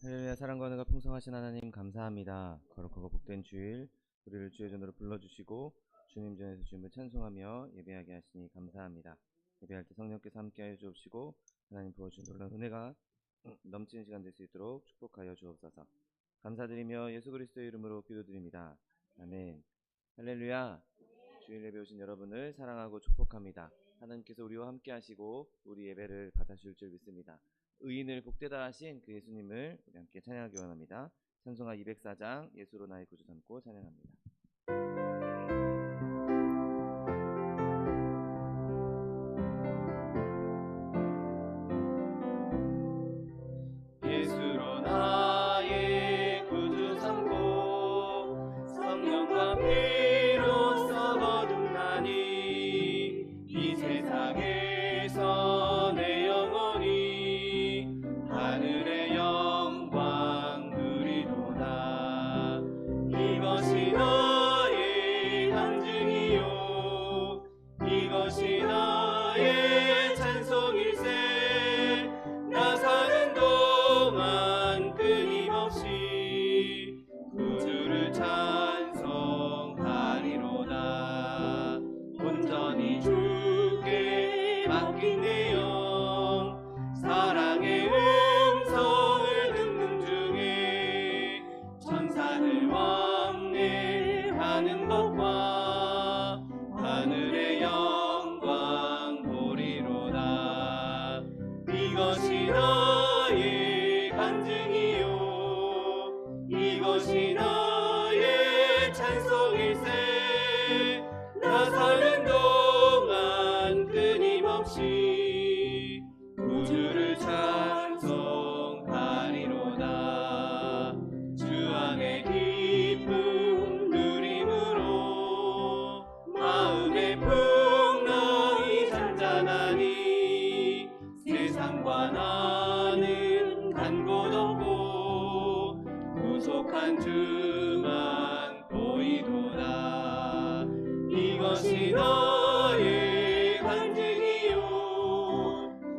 할렐루야. 사랑과 은혜가 풍성하신 하나님 감사합니다. 거룩하고 복된 주일 우리를 주의 전으로 불러주시고 주님 전에서 주님을 찬송하며 예배하게 하시니 감사합니다. 예배할 때 성령께서 함께하여 주옵시고 하나님 부어주신 놀라운 은혜가 넘치는 시간 될 수 있도록 축복하여 주옵소서. 감사드리며 예수 그리스도의 이름으로 기도드립니다. 아멘. 할렐루야. 주일 예배 오신 여러분을 사랑하고 축복합니다. 하나님께서 우리와 함께 하시고 우리 예배를 받아주실 줄 믿습니다. 의인을 복되다 하신 그 예수님을 우리 함께 찬양하기 원합니다. 찬송가 204장 예수로 나의 구주 삼고 찬양합니다. 예수로 나의 구주 삼고 성령과 피로써 거듭나니 이 세상에서 내 영혼이 하늘의 영광 누리도다. 이것이 나의 간증이요 이것이 나의 찬송일세. 나 사는 동안 끊임없이 구주를 찬송하리로다. 온전히 주께 맡긴 내 영 사랑의 음성을 듣는 중에 천사들 왕래하는 것과 하늘의 영광 보리로다. 이것이 나의 간증이요 이것이 나의 찬송일세. 나 사는 동안 끊임없이 구주를 찬송하리로다. 주 안에 기쁨 누림으로 마음의 풍랑이 잔잔하니 세상과 나는 간 곳 없고 구속한 주만 보이도다. 이것이 나의 간증이요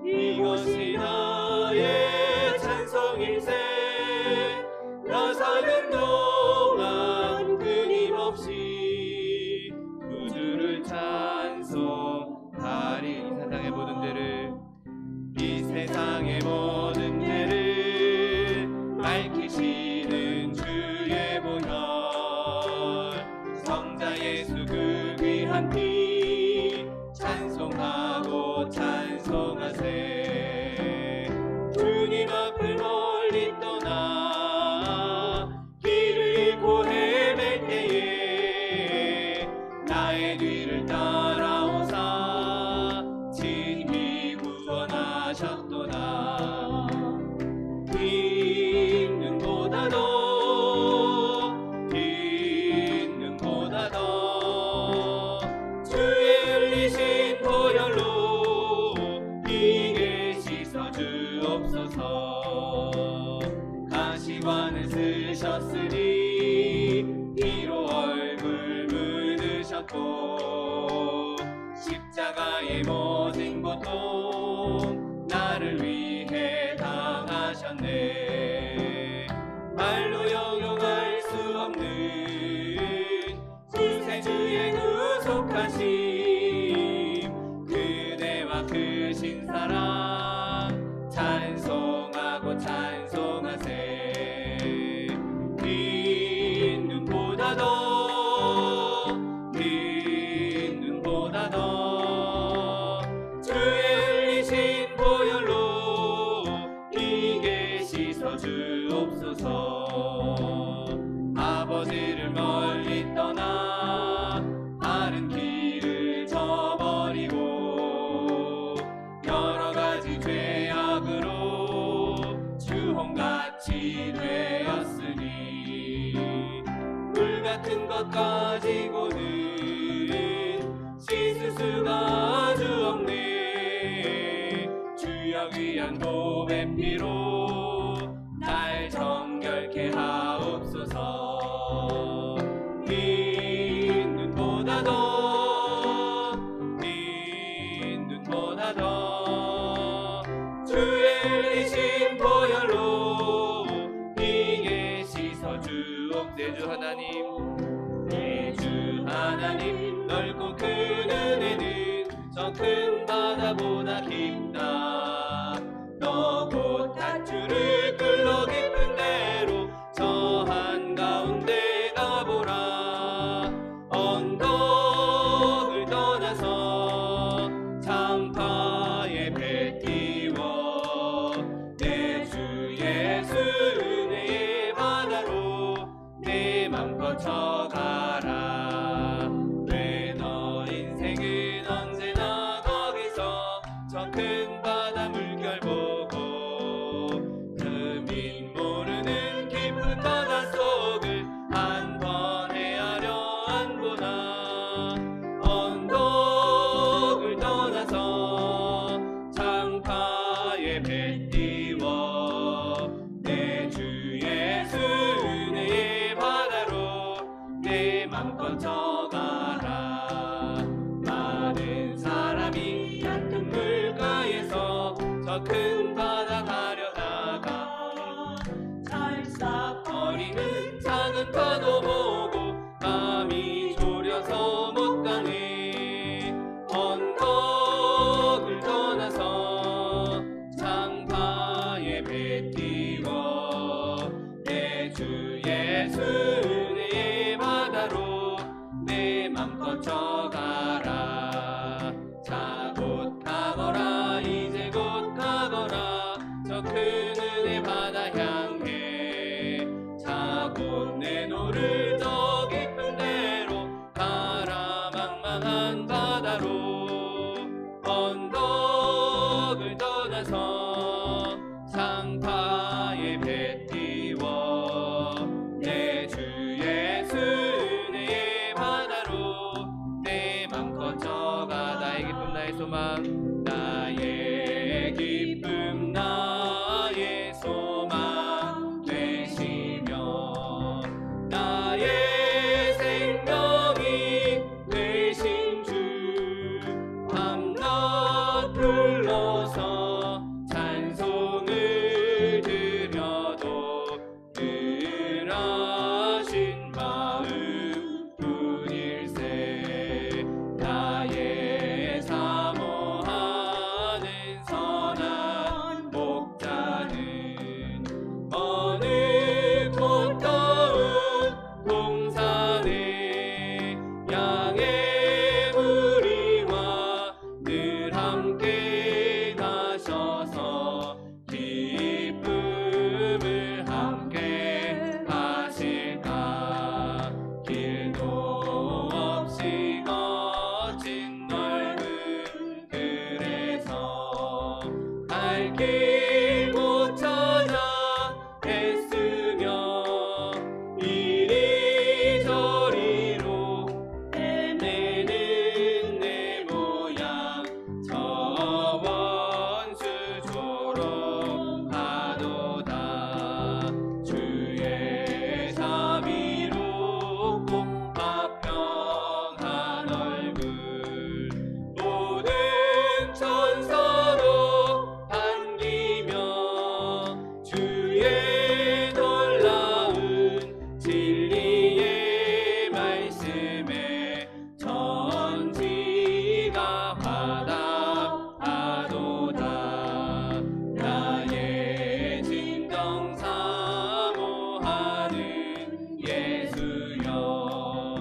이것이 나의 찬송일세. 나 사는 동안 끊임없이 구주를 찬송하리. 이 세상의 모든 죄를 밝히시는 주의 보혈 성자 예수 그 귀한 피 찬송하고 찬송하세. 주님 앞을 멀리 떠나 길을 잃고 헤맬 때에 나의 뒤를 따라오사 친히 구원하셨도다. 긴 눈보다 더 주의 흘리신 보혈로 이게 씻어 주옵소서. 가시관을 쓰셨으니 피로 얼굴 묻으셨고 십자가의 모든 고통 나를 위해 당하셨네. 말로 형용할 수 없는 구세주의 구속하심 그대와 크신 사랑 찬송하고 찬송하세. 긴 눈보다 더 주의 흘리신 보혈로 이게 씻어 주옵소서. 아버지를 멀리 떠나 바른 길을 저버리고 여러 가지 죄악으로 주홍같이 되었으니 물 같은 것 가지고는 씻을 수가 아주 없네. 주여 귀한 도배 피로 날 정결케 하옵소서. 긴 눈보다 더 주의 흘리신 보혈로 저 큰 바다보다 깊다. 너 곧 밧줄을 끌러 깊은 데로 저 한가운데 가보라. 언덕을 떠나서 장파에 배 띄워 내 주 예수 은혜의 바다로 내 맘 뻗쳐가라. 왜 너 인생은 언제나 거기서 저 큰 바다 물결 보고 흠인 모르는 깊은 바다 속을 한 번 헤아려 안 보나. 언덕을 떠나서 장파에 배 띄워 내 주 예수 은혜의 바다로 내 맘껏 져가라. 많은 사람이 얕은 물가에서 저 큰 바다 가려다가 찰싹거리는 작은 파도 보고 마음이 졸여서 못 가네. 언덕을 떠나서 장파에 배 띄워 내 주 예수 은혜의 바다로 내 맘껏 져가라. 자 곧 가거라. 이제 곧 가거라. 저 큰 은혜 바다 향해. 자 곧 내 노를 저 깊은 데로 가라. 망망한 바다로 언덕을 떠나서 장파에 배 띄워 내 주 예수 은혜의 바다로 내 맘껏 져가. 나의 기쁨 나의 소망 나의 기쁨 나의 소망 되시며 나의 생명이 되신 주 밤낮 불러서 찬송을 드려도 늘 하신 마음 뿐일세. 나의 사모하는 선한 목자는 어느 곳 더운 동산에 양의 무리와 늘 함께 가셔서 기쁨을 함께 하실까. 길도 없이 거친 넓은 들에서 갈 길 못 찾아 애쓰며 이리저리로 헤매는 내 모양 저 원수처럼 하도다. 주의 자비로 꼭 화평한 얼굴 모든 천사도 반기며 주의 놀라운 진리의 말씀에 천지가 화답하도다. 나의 진정 사모하는 예수여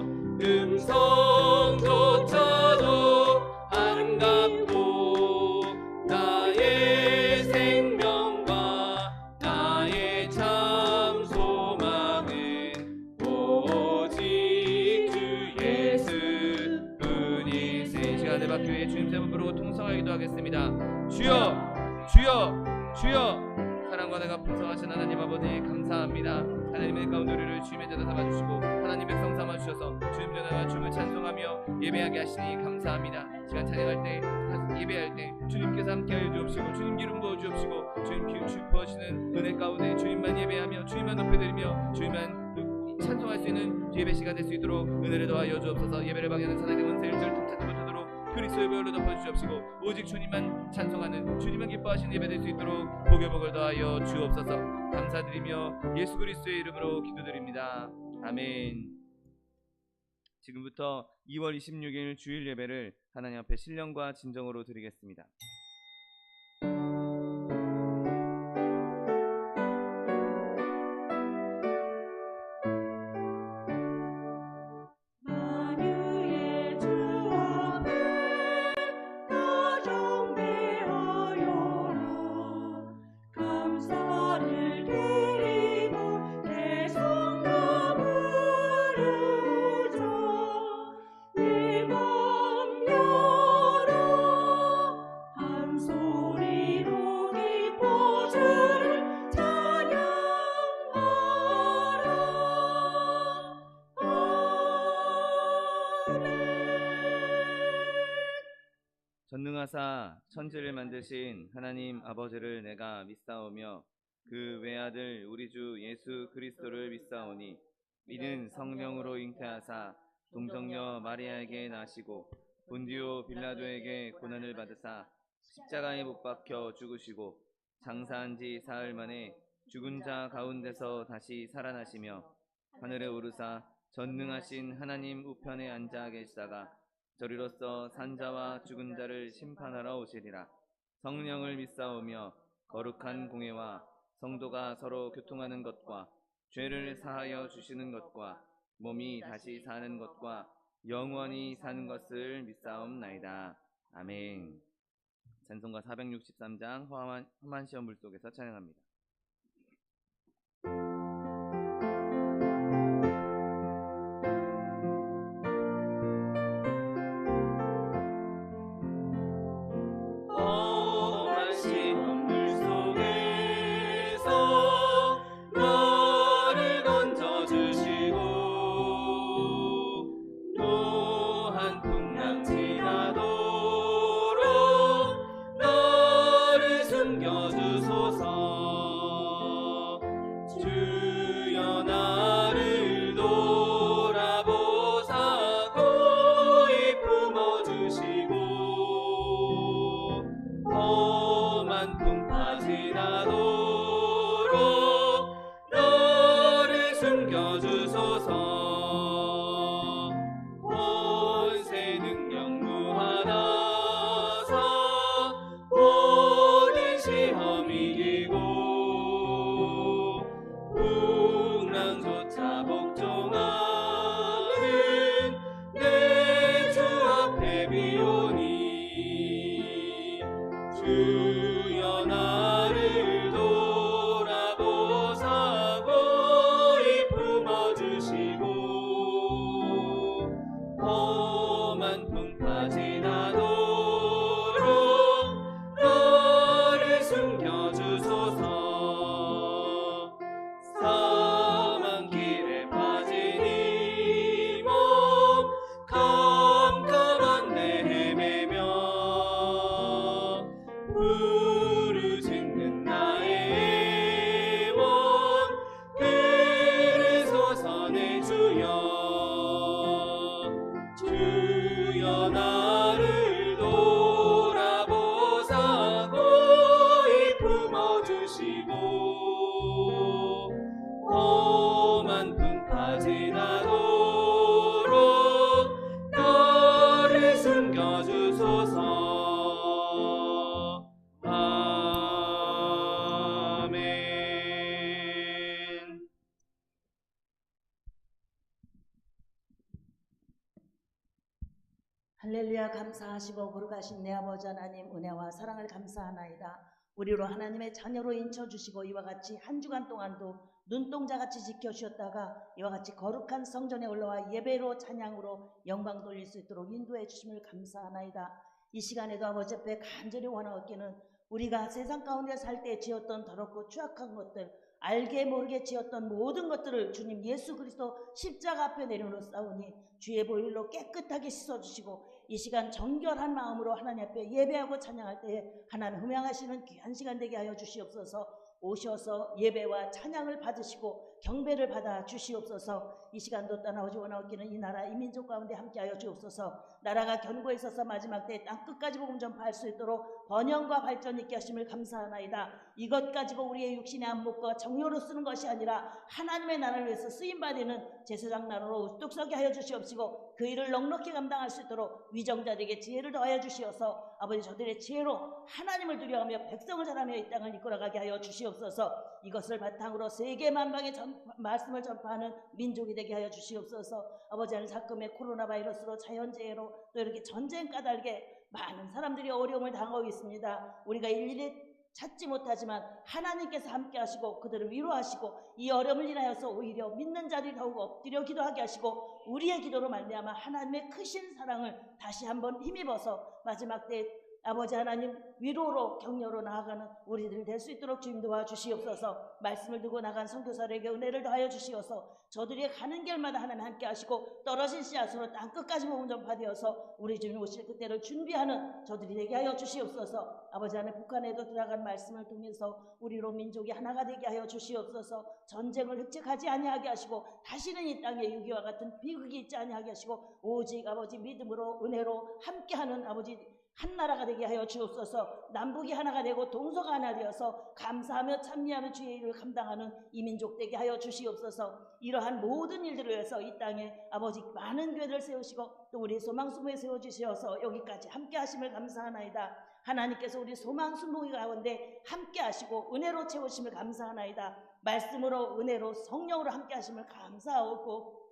음성조차도 안갚고 나의 생명과 나의 참 소망은 오직 주 예수뿐이세. 이 시간에 박교회 주님 세번 부르고 통성하기도 하겠습니다. 주여 주여 주여. 사랑과 내가 풍성하신 하나님 아버지 감사합니다. 하나님의 가운데 우리를 주님의 자녀 삼아주시고 하나님의 백성 삼아주셔서 주님 전하와 주님을 찬송하며 예배하게 하시니 감사합니다. 시간 찬양할 때 예배할 때 주님께서 함께하여 주옵시고 주님 기름 부어 주옵시고 주님 부어주시는 은혜 가운데 주님만 예배하며 주님만 높여드리며 주님만 찬송할 수 있는 예배 시간 될 수 있도록 은혜를 더하여 주옵소서. 예배를 방해하는 사단의 원세 일절 통치하지 못하도록 그리스도의 보혈로 덮어주시옵시고 오직 주님만 찬송하는 주님만 기뻐하시는 예배 될 수 있도록 복의 복을 더하여 주옵소서. 감사드리며 예수 그리스도의 이름으로 기도드립니다. 아멘. 지금부터 2월 26일 주일 예배를 하나님 앞에 신령과 진정으로 드리겠습니다. 전능하사 천지를 만드신 하나님 아버지를 내가 믿사오며 그 외아들 우리 주 예수 그리스도를 믿사오니 이는 성령으로 잉태하사 동정녀 마리아에게 나시고 본디오 빌라도에게 고난을 받으사 십자가에 못 박혀 죽으시고 장사한 지 사흘 만에 죽은 자 가운데서 다시 살아나시며 하늘에 오르사 전능하신 하나님 우편에 앉아 계시다가 저리로서 산자와 죽은 자를 심판하러 오시리라. 성령을 믿사오며 거룩한 공회와 성도가 서로 교통하는 것과 죄를 사하여 주시는 것과 몸이 다시 사는 것과 영원히 사는 것을 믿사옵나이다. 아멘. 찬송가 463장 험한 시험 물속에서 찬양합니다. 할렐루야. 감사하시고 거룩하신 내 아버지 하나님 은혜와 사랑을 감사하나이다. 우리로 하나님의 자녀로 인쳐주시고 이와 같이 한 주간 동안도 눈동자같이 지켜주셨다가 이와 같이 거룩한 성전에 올라와 예배로 찬양으로 영광 돌릴 수 있도록 인도해 주심을 감사하나이다. 이 시간에도 아버지 앞에 간절히 원하옵기는 우리가 세상 가운데 살 때 지었던 더럽고 추악한 것들, 알게 모르게 지었던 모든 것들을 주님 예수 그리스도 십자가 앞에 내려놓사오니 주의 보혈로 깨끗하게 씻어주시고 이 시간 정결한 마음으로 하나님 앞에 예배하고 찬양할 때에 하나님 흠양하시는 귀한 시간 되게 하여 주시옵소서. 오셔서 예배와 찬양을 받으시고 경배를 받아 주시옵소서. 이 시간도 떠나오지 원하옵기는 이 나라 이 민족 가운데 함께하여 주옵소서. 나라가 견고에 있어서 마지막 때 땅끝까지 복음 전파할 수 있도록 번영과 발전 있게 하심을 감사하나이다. 이것 가지고 우리의 육신의 안목과 정료로 쓰는 것이 아니라 하나님의 나라를 위해서 쓰임받는 제사장 나라로 우뚝 서게 하여 주시옵시고 그 일을 넉넉히 감당할 수 있도록 위정자들에게 지혜를 더하여 주시어서 아버지 저들의 지혜로 하나님을 두려워하며 백성을 잘하며 이 땅을 이끌어가게 하여 주시옵소서. 이것을 바탕으로 세계 만방의 말씀을 전파하는 민족이 되게 하여 주시옵소서. 아버지 하나님 사건의 코로나 바이러스로 자연재해로 또 이렇게 전쟁 까닭에 많은 사람들이 어려움을 당하고 있습니다. 우리가 일일이 찾지 못하지만 하나님께서 함께 하시고 그들을 위로하시고 이 어려움을 인하여서 오히려 믿는 자들이 더욱 엎드려 기도하게 하시고 우리의 기도로 말미암아 하나님의 크신 사랑을 다시 한번 힘입어서 마지막 때 아버지 하나님 위로로 격려로 나아가는 우리들이 될 수 있도록 주님 도와주시옵소서. 말씀을 두고 나간 선교사들에게 은혜를 더하여 주시어서 저들이 가는 길마다 하나님 함께 하시고 떨어진 씨앗으로 땅끝까지 복음 전파되어서 우리 주님 오실 그때를 준비하는 저들이 되게 하여 주시옵소서. 아버지 하나님 북한에도 들어간 말씀을 통해서 우리로 민족이 하나가 되게 하여 주시옵소서. 전쟁을 획책하지 아니하게 하시고 다시는 이 땅에 유기와 같은 비극이 있지 아니하게 하시고 오직 아버지 믿음으로 은혜로 함께하는 아버지 한 나라가 되게 하여 주옵소서. 남북이 하나가 되고 동서가 하나 되어서 감사하며 찬미하며 주의 일을 감당하는 이 민족 되게 하여 주시옵소서. 이러한 모든 일들을 위해서 이 땅에 아버지 많은 교회를 세우시고 또 우리 소망순부에 세워주시어서 여기까지 함께 하심을 감사하나이다. 하나님께서 우리 소망순부 가운데 함께 하시고 은혜로 채우심을 감사하나이다. 말씀으로 은혜로 성령으로 함께 하심을 감사하고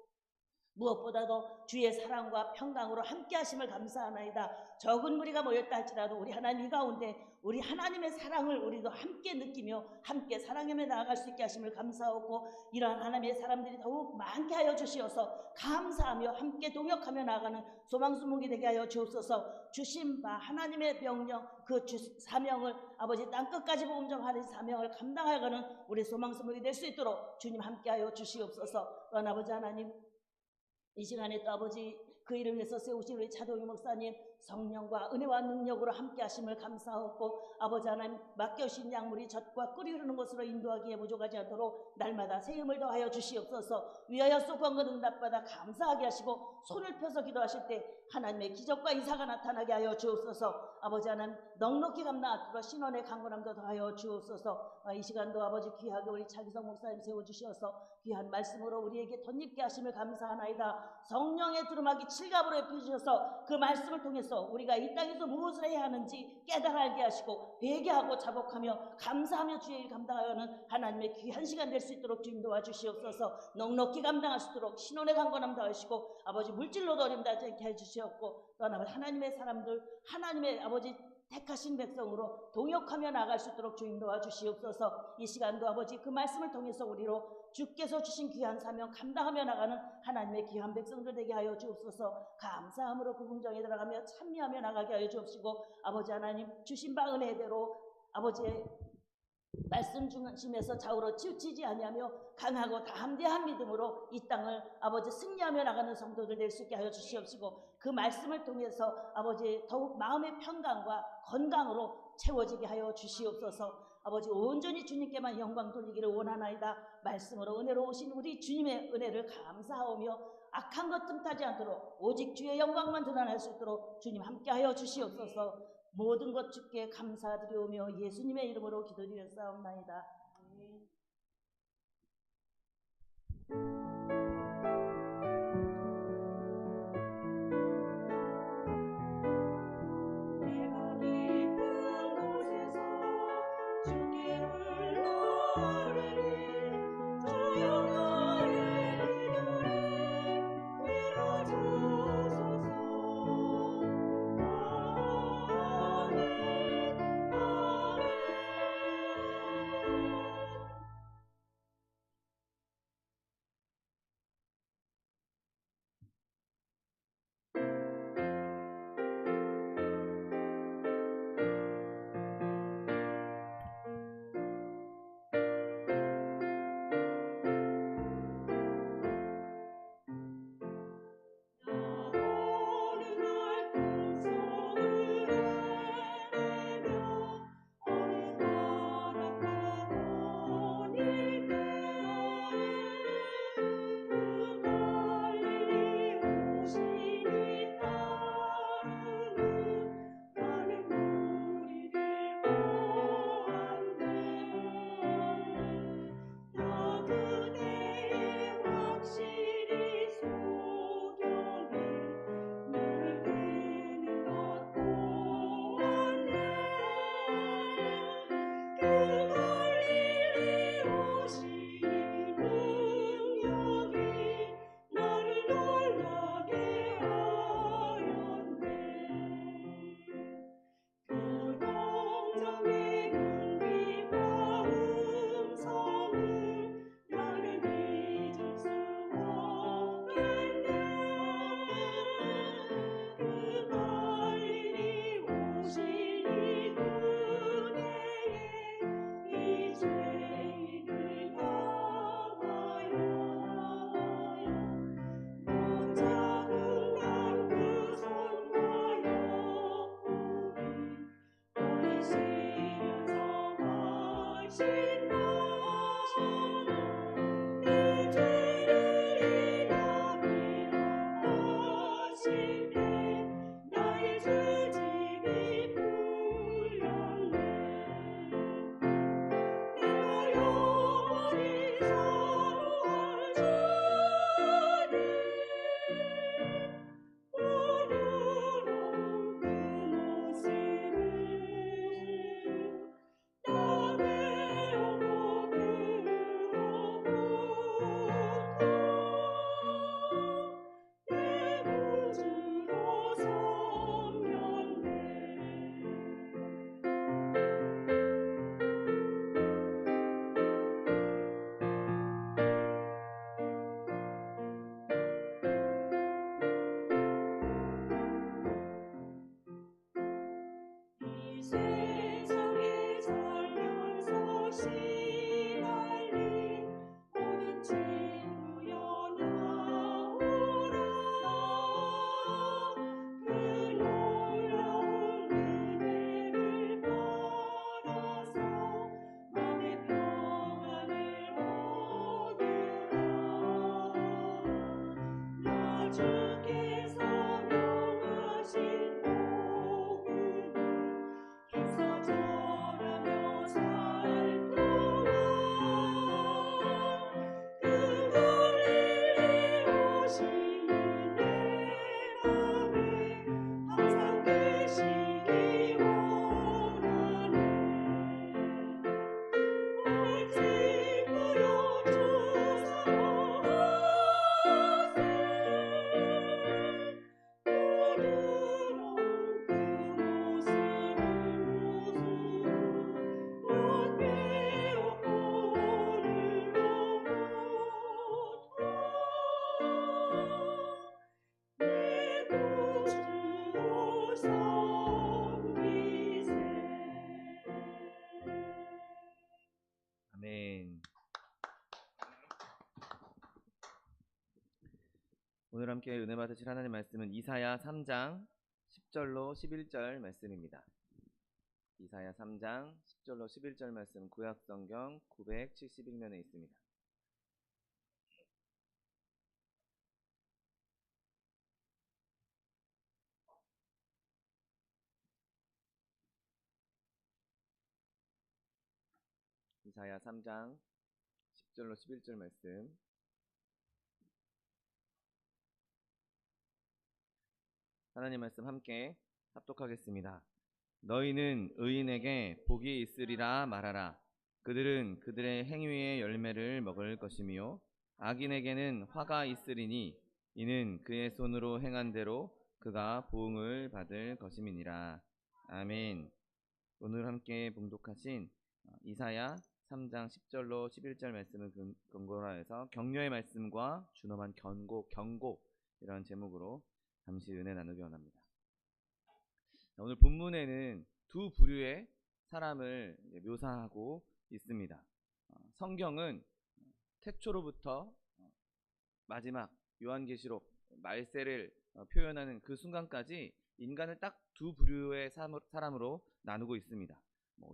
무엇보다도 주의 사랑과 평강으로 함께 하심을 감사하나이다. 적은 무리가 모였다 할지라도 우리 하나님 가운데 우리 하나님의 사랑을 우리도 함께 느끼며 함께 사랑하며 나아갈 수 있게 하심을 감사하고 이러한 하나님의 사람들이 더욱 많게 하여 주시어서 감사하며 함께 동역하며 나아가는 소망수목이 되게 하여 주옵소서. 주신 바 하나님의 명령 그 사명을 아버지 땅끝까지 복음 전하는 사명을 감당하여가는 우리 소망수목이 될 수 있도록 주님 함께 하여 주시옵소서. 또한 아버지 하나님 이 시간에 또 아버지 그 일을 위해서 세우신 우리 차도유 목사님 성령과 은혜와 능력으로 함께 하심을 감사하고 아버지 하나님 맡겨주신 약물이 젖과 꿀이 흐르는 곳으로 인도하기에 부족하지 않도록 날마다 세움을 더하여 주시옵소서. 위하여 쏟건건 응답받아 감사하게 하시고 손을 펴서 기도하실 때 하나님의 기적과 이사가 나타나게 하여 주옵소서. 아버지 하나님 넉넉히 감당하도록 신원의 강건함도 더하여 주옵소서. 이 시간도 아버지 귀하게 우리 차기성 목사님 세워주셔서 귀한 말씀으로 우리에게 덧입게 하심을 감사하나이다. 성령의 두루마기 칠갑으로 입혀주셔서 그 말씀을 통해서 우리가 이 땅에서 무엇을 해야 하는지 깨달아 알게 하시고 회개하고 자복하며 감사하며 주의 일 감당하여는 하나님의 귀한 시간 될 수 있도록 주님 도와주시옵소서. 넉넉히 감당할 수 있도록 신원의 강건함 더하시고 아버지 물질로도 어림 닿지 않게 해주시옵고 또한 하나님의 사람들 하나님의 아버지 택하신 백성으로 동역하며 나아갈 수 있도록 주님 도와주시옵소서. 이 시간도 아버지 그 말씀을 통해서 우리로 주께서 주신 귀한 사명 감당하며 나가는 하나님의 귀한 백성들 되게 하여 주옵소서. 감사함으로 그 궁정에 들어가며 찬미하며 나가게 하여 주옵시고 아버지 하나님 주신 바 은혜대로 아버지의 말씀 중심에서 좌우로 치우치지 아니하며 강하고 담대한 믿음으로 이 땅을 아버지 승리하며 나가는 성도들 될 수 있게 하여 주시옵시고 그 말씀을 통해서 아버지 더욱 마음의 평강과 건강으로 채워지게 하여 주시옵소서. 아버지 온전히 주님께만 영광 돌리기를 원하나이다. 말씀으로 은혜로 오신 우리 주님의 은혜를 감사하오며 악한 것 틈타지 않도록 오직 주의 영광만 드러날 수 있도록 주님 함께하여 주시옵소서. 모든 것 주께 감사드리오며 예수님의 이름으로 기도드렸사옵나이다. 아멘. 오늘 함께 은혜 받으실 하나님 말씀은 이사야 3장 10절로 11절 말씀입니다. 이사야 3장 10절로 11절 말씀 구약성경 971면에 있습니다. 이사야 3장 10절로 11절 말씀 하나님 말씀 함께 합독하겠습니다. 너희는 의인에게 복이 있으리라 말하라. 그들은 그들의 행위의 열매를 먹을 것이며 악인에게는 화가 있으리니 이는 그의 손으로 행한 대로 그가 보응을 받을 것임이니라. 아멘. 오늘 함께 봉독하신 이사야 3장 10절로 11절 말씀을 근거로 해서 격려의 말씀과 준엄한 경고 이런 제목으로 잠시 은혜 나누기 원합니다. 오늘 본문에는 두 부류의 사람을 묘사하고 있습니다. 성경은 태초로부터 마지막 요한계시록 말세를 표현하는 그 순간까지 인간을 딱 두 부류의 사람으로 나누고 있습니다.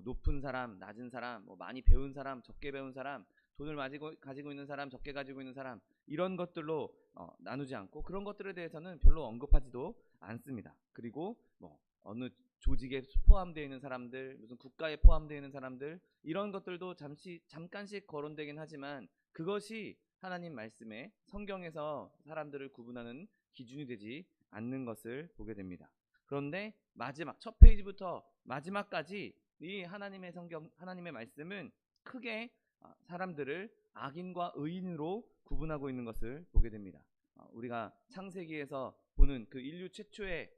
높은 사람, 낮은 사람, 많이 배운 사람, 적게 배운 사람, 돈을 가지고 있는 사람, 적게 가지고 있는 사람, 이런 것들로 나누지 않고 그런 것들에 대해서는 별로 언급하지도 않습니다. 그리고 어느 조직에 포함되어 있는 사람들, 무슨 국가에 포함되어 있는 사람들, 이런 것들도 잠깐씩 거론되긴 하지만 그것이 하나님 말씀에 성경에서 사람들을 구분하는 기준이 되지 않는 것을 보게 됩니다. 그런데 첫 페이지부터 마지막까지 이 하나님의 하나님의 말씀은 크게 사람들을 악인과 의인으로 구분하고 있는 것을 보게 됩니다. 우리가 창세기에서 보는 그 인류 최초의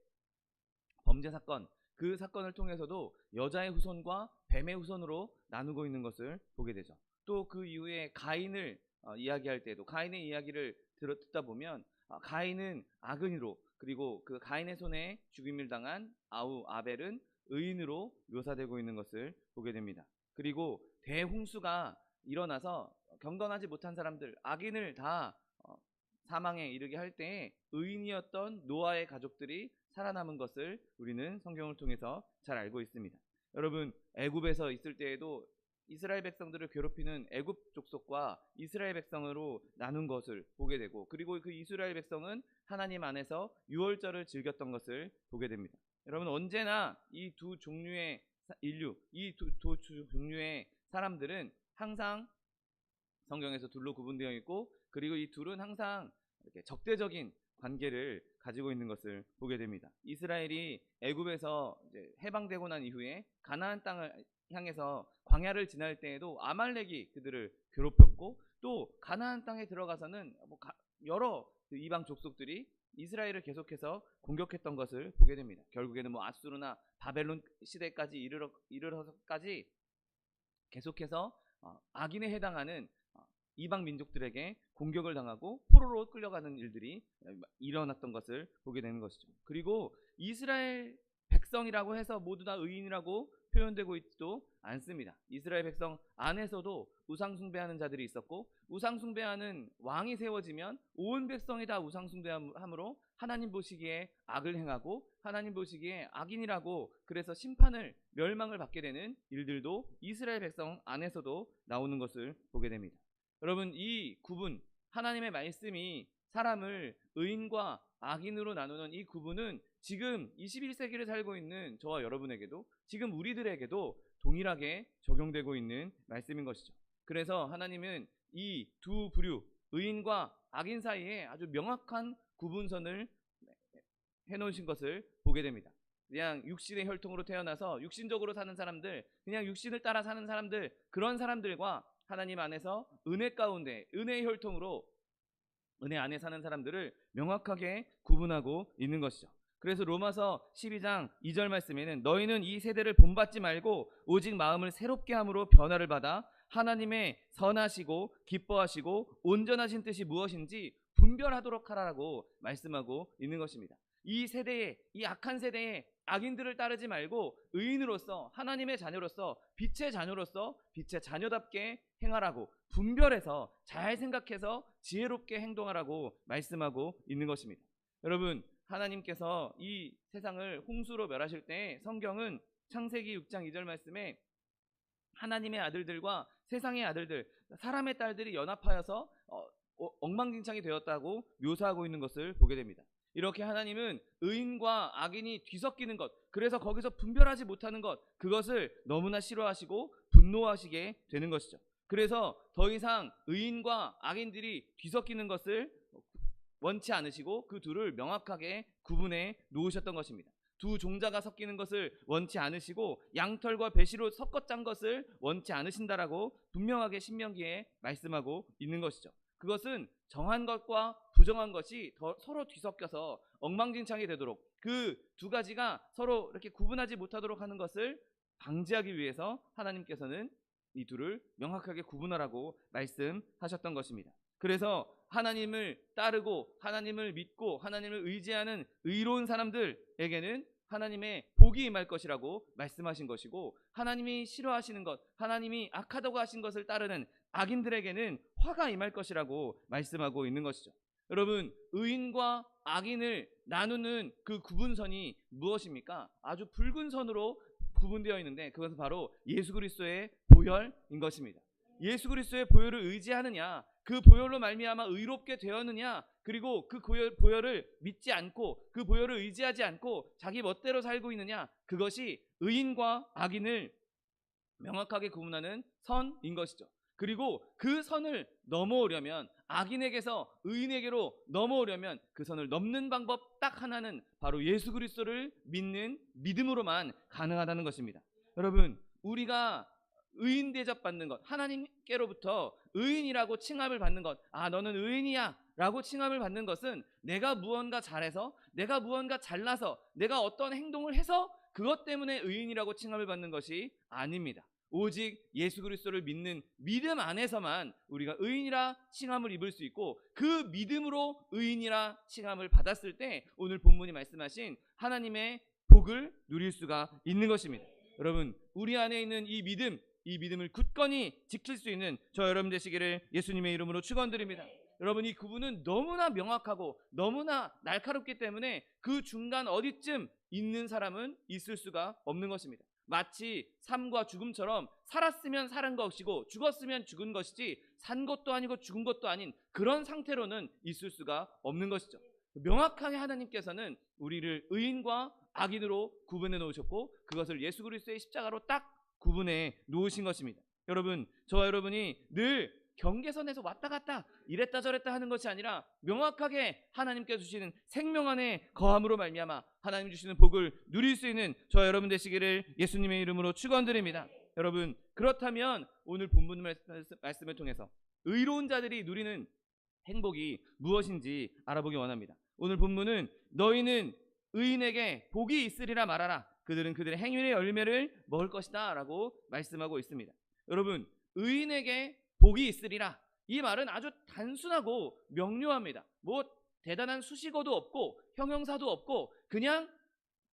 범죄 사건, 그 사건을 통해서도 여자의 후손과 뱀의 후손으로 나누고 있는 것을 보게 되죠. 또 그 이후에 가인을 이야기할 때도 가인의 이야기를 듣다 보면 가인은 악인으로, 그리고 그 가인의 손에 죽임을 당한 아벨은 의인으로 묘사되고 있는 것을 보게 됩니다. 그리고 대홍수가 일어나서 경건하지 못한 사람들, 악인을 다 사망에 이르게 할 때에 의인이었던 노아의 가족들이 살아남은 것을 우리는 성경을 통해서 잘 알고 있습니다. 여러분, 애굽에서 있을 때에도 이스라엘 백성들을 괴롭히는 애굽 족속과 이스라엘 백성으로 나눈 것을 보게 되고, 그리고 그 이스라엘 백성은 하나님 안에서 유월절을 즐겼던 것을 보게 됩니다. 여러분, 언제나 이 두 종류의 인류, 이 두 종류의 사람들은 항상 성경에서 둘로 구분되어 있고, 그리고 이 둘은 항상 이렇게 적대적인 관계를 가지고 있는 것을 보게 됩니다. 이스라엘이 애굽에서 이제 해방되고 난 이후에 가나안 땅을 향해서 광야를 지날 때에도 아말렉이 그들을 괴롭혔고, 또 가나안 땅에 들어가서는 여러 그 이방 족속들이 이스라엘을 계속해서 공격했던 것을 보게 됩니다. 결국에는 아수르나 바벨론 시대까지 이르러서까지 계속해서 악인에 해당하는 이방 민족들에게 공격을 당하고 포로로 끌려가는 일들이 일어났던 것을 보게 되는 것이죠. 그리고 이스라엘 백성이라고 해서 모두 다 의인이라고 표현되고 있지도 않습니다. 이스라엘 백성 안에서도 우상숭배하는 자들이 있었고, 우상숭배하는 왕이 세워지면 온 백성이 다 우상숭배함으로 하나님 보시기에 악을 행하고 하나님 보시기에 악인이라고, 그래서 심판을 멸망을 받게 되는 일들도 이스라엘 백성 안에서도 나오는 것을 보게 됩니다. 여러분, 이 구분, 하나님의 말씀이 사람을 의인과 악인으로 나누는 이 구분은 지금 21세기를 살고 있는 저와 여러분에게도, 지금 우리들에게도 동일하게 적용되고 있는 말씀인 것이죠. 그래서 하나님은 이 두 부류, 의인과 악인 사이에 아주 명확한 구분선을 해놓으신 것을 보게 됩니다. 그냥 육신의 혈통으로 태어나서 육신적으로 사는 사람들, 그냥 육신을 따라 사는 사람들, 그런 사람들과 하나님 안에서 은혜 가운데 은혜의 혈통으로 은혜 안에 사는 사람들을 명확하게 구분하고 있는 것이죠. 그래서 로마서 12장 2절 말씀에는 너희는 이 세대를 본받지 말고 오직 마음을 새롭게 함으로 변화를 받아 하나님의 선하시고 기뻐하시고 온전하신 뜻이 무엇인지 분별하도록 하라고 말씀하고 있는 것입니다. 이 세대에, 이 악한 세대에 악인들을 따르지 말고 의인으로서, 하나님의 자녀로서, 빛의 자녀로서 빛의 자녀답게 행하라고, 분별해서 잘 생각해서 지혜롭게 행동하라고 말씀하고 있는 것입니다. 여러분, 하나님께서 이 세상을 홍수로 멸하실 때 성경은 창세기 6장 2절 말씀에 하나님의 아들들과 세상의 아들들, 사람의 딸들이 연합하여서 엉망진창이 되었다고 묘사하고 있는 것을 보게 됩니다. 이렇게 하나님은 의인과 악인이 뒤섞이는 것, 그래서 거기서 분별하지 못하는 것, 그것을 너무나 싫어하시고 분노하시게 되는 것이죠. 그래서 더 이상 의인과 악인들이 뒤섞이는 것을 원치 않으시고 그 둘을 명확하게 구분해 놓으셨던 것입니다. 두 종자가 섞이는 것을 원치 않으시고 양털과 배시로 섞어 짠 것을 원치 않으신다라고 분명하게 신명기에 말씀하고 있는 것이죠. 그것은 정한 것과 부정한 것이 서로 뒤섞여서 엉망진창이 되도록, 그 두 가지가 서로 이렇게 구분하지 못하도록 하는 것을 방지하기 위해서 하나님께서는 이 둘을 명확하게 구분하라고 말씀하셨던 것입니다. 그래서 하나님을 따르고 하나님을 믿고 하나님을 의지하는 의로운 사람들에게는 하나님의 복이 임할 것이라고 말씀하신 것이고, 하나님이 싫어하시는 것, 하나님이 악하다고 하신 것을 따르는 악인들에게는 화가 임할 것이라고 말씀하고 있는 것이죠. 여러분, 의인과 악인을 나누는 그 구분선이 무엇입니까? 아주 붉은 선으로 구분되어 있는데 그것은 바로 예수 그리스도의 보혈인 것입니다. 예수 그리스도의 보혈을 의지하느냐, 그 보혈로 말미암아 의롭게 되었느냐, 그리고 그 보혈을 믿지 않고 그 보혈을 의지하지 않고 자기 멋대로 살고 있느냐, 그것이 의인과 악인을 명확하게 구분하는 선인 것이죠. 그리고 그 선을 넘어오려면, 악인에게서 의인에게로 넘어오려면 그 선을 넘는 방법 딱 하나는 바로 예수 그리스도를 믿는 믿음으로만 가능하다는 것입니다. 여러분, 우리가 의인 대접받는 것, 하나님께로부터 의인이라고 칭함을 받는 것, 아 너는 의인이야 라고 칭함을 받는 것은 내가 무언가 잘해서, 내가 무언가 잘나서, 내가 어떤 행동을 해서 그것 때문에 의인이라고 칭함을 받는 것이 아닙니다. 오직 예수 그리스도를 믿는 믿음 안에서만 우리가 의인이라 칭함을 입을 수 있고, 그 믿음으로 의인이라 칭함을 받았을 때 오늘 본문이 말씀하신 하나님의 복을 누릴 수가 있는 것입니다. 여러분, 우리 안에 있는 이 믿음을 굳건히 지킬 수 있는 저 여러분 되시기를 예수님의 이름으로 축원드립니다. 여러분, 이 구분은 너무나 명확하고 너무나 날카롭기 때문에 그 중간 어디쯤 있는 사람은 있을 수가 없는 것입니다. 마치 삶과 죽음처럼 살았으면 살은 것이고 죽었으면 죽은 것이지 산 것도 아니고 죽은 것도 아닌 그런 상태로는 있을 수가 없는 것이죠. 명확하게 하나님께서는 우리를 의인과 악인으로 구분해 놓으셨고 그것을 예수 그리스도의 십자가로 딱 구분해 놓으신 것입니다. 여러분, 저와 여러분이 늘 경계선에서 왔다 갔다 이랬다 저랬다 하는 것이 아니라 명확하게 하나님께서 주시는 생명 안에 거함으로 말미암아 하나님 주시는 복을 누릴 수 있는 저와 여러분 되시기를 예수님의 이름으로 축원드립니다. 여러분, 그렇다면 오늘 본문 말씀을 통해서 의로운 자들이 누리는 행복이 무엇인지 알아보기 원합니다. 오늘 본문은 너희는 의인에게 복이 있으리라 말하라. 그들은 그들의 행위의 열매를 먹을 것이다 라고 말씀하고 있습니다. 여러분, 의인에게 복이 있으리라, 이 말은 아주 단순하고 명료합니다. 뭐 대단한 수식어도 없고 형용사도 없고 그냥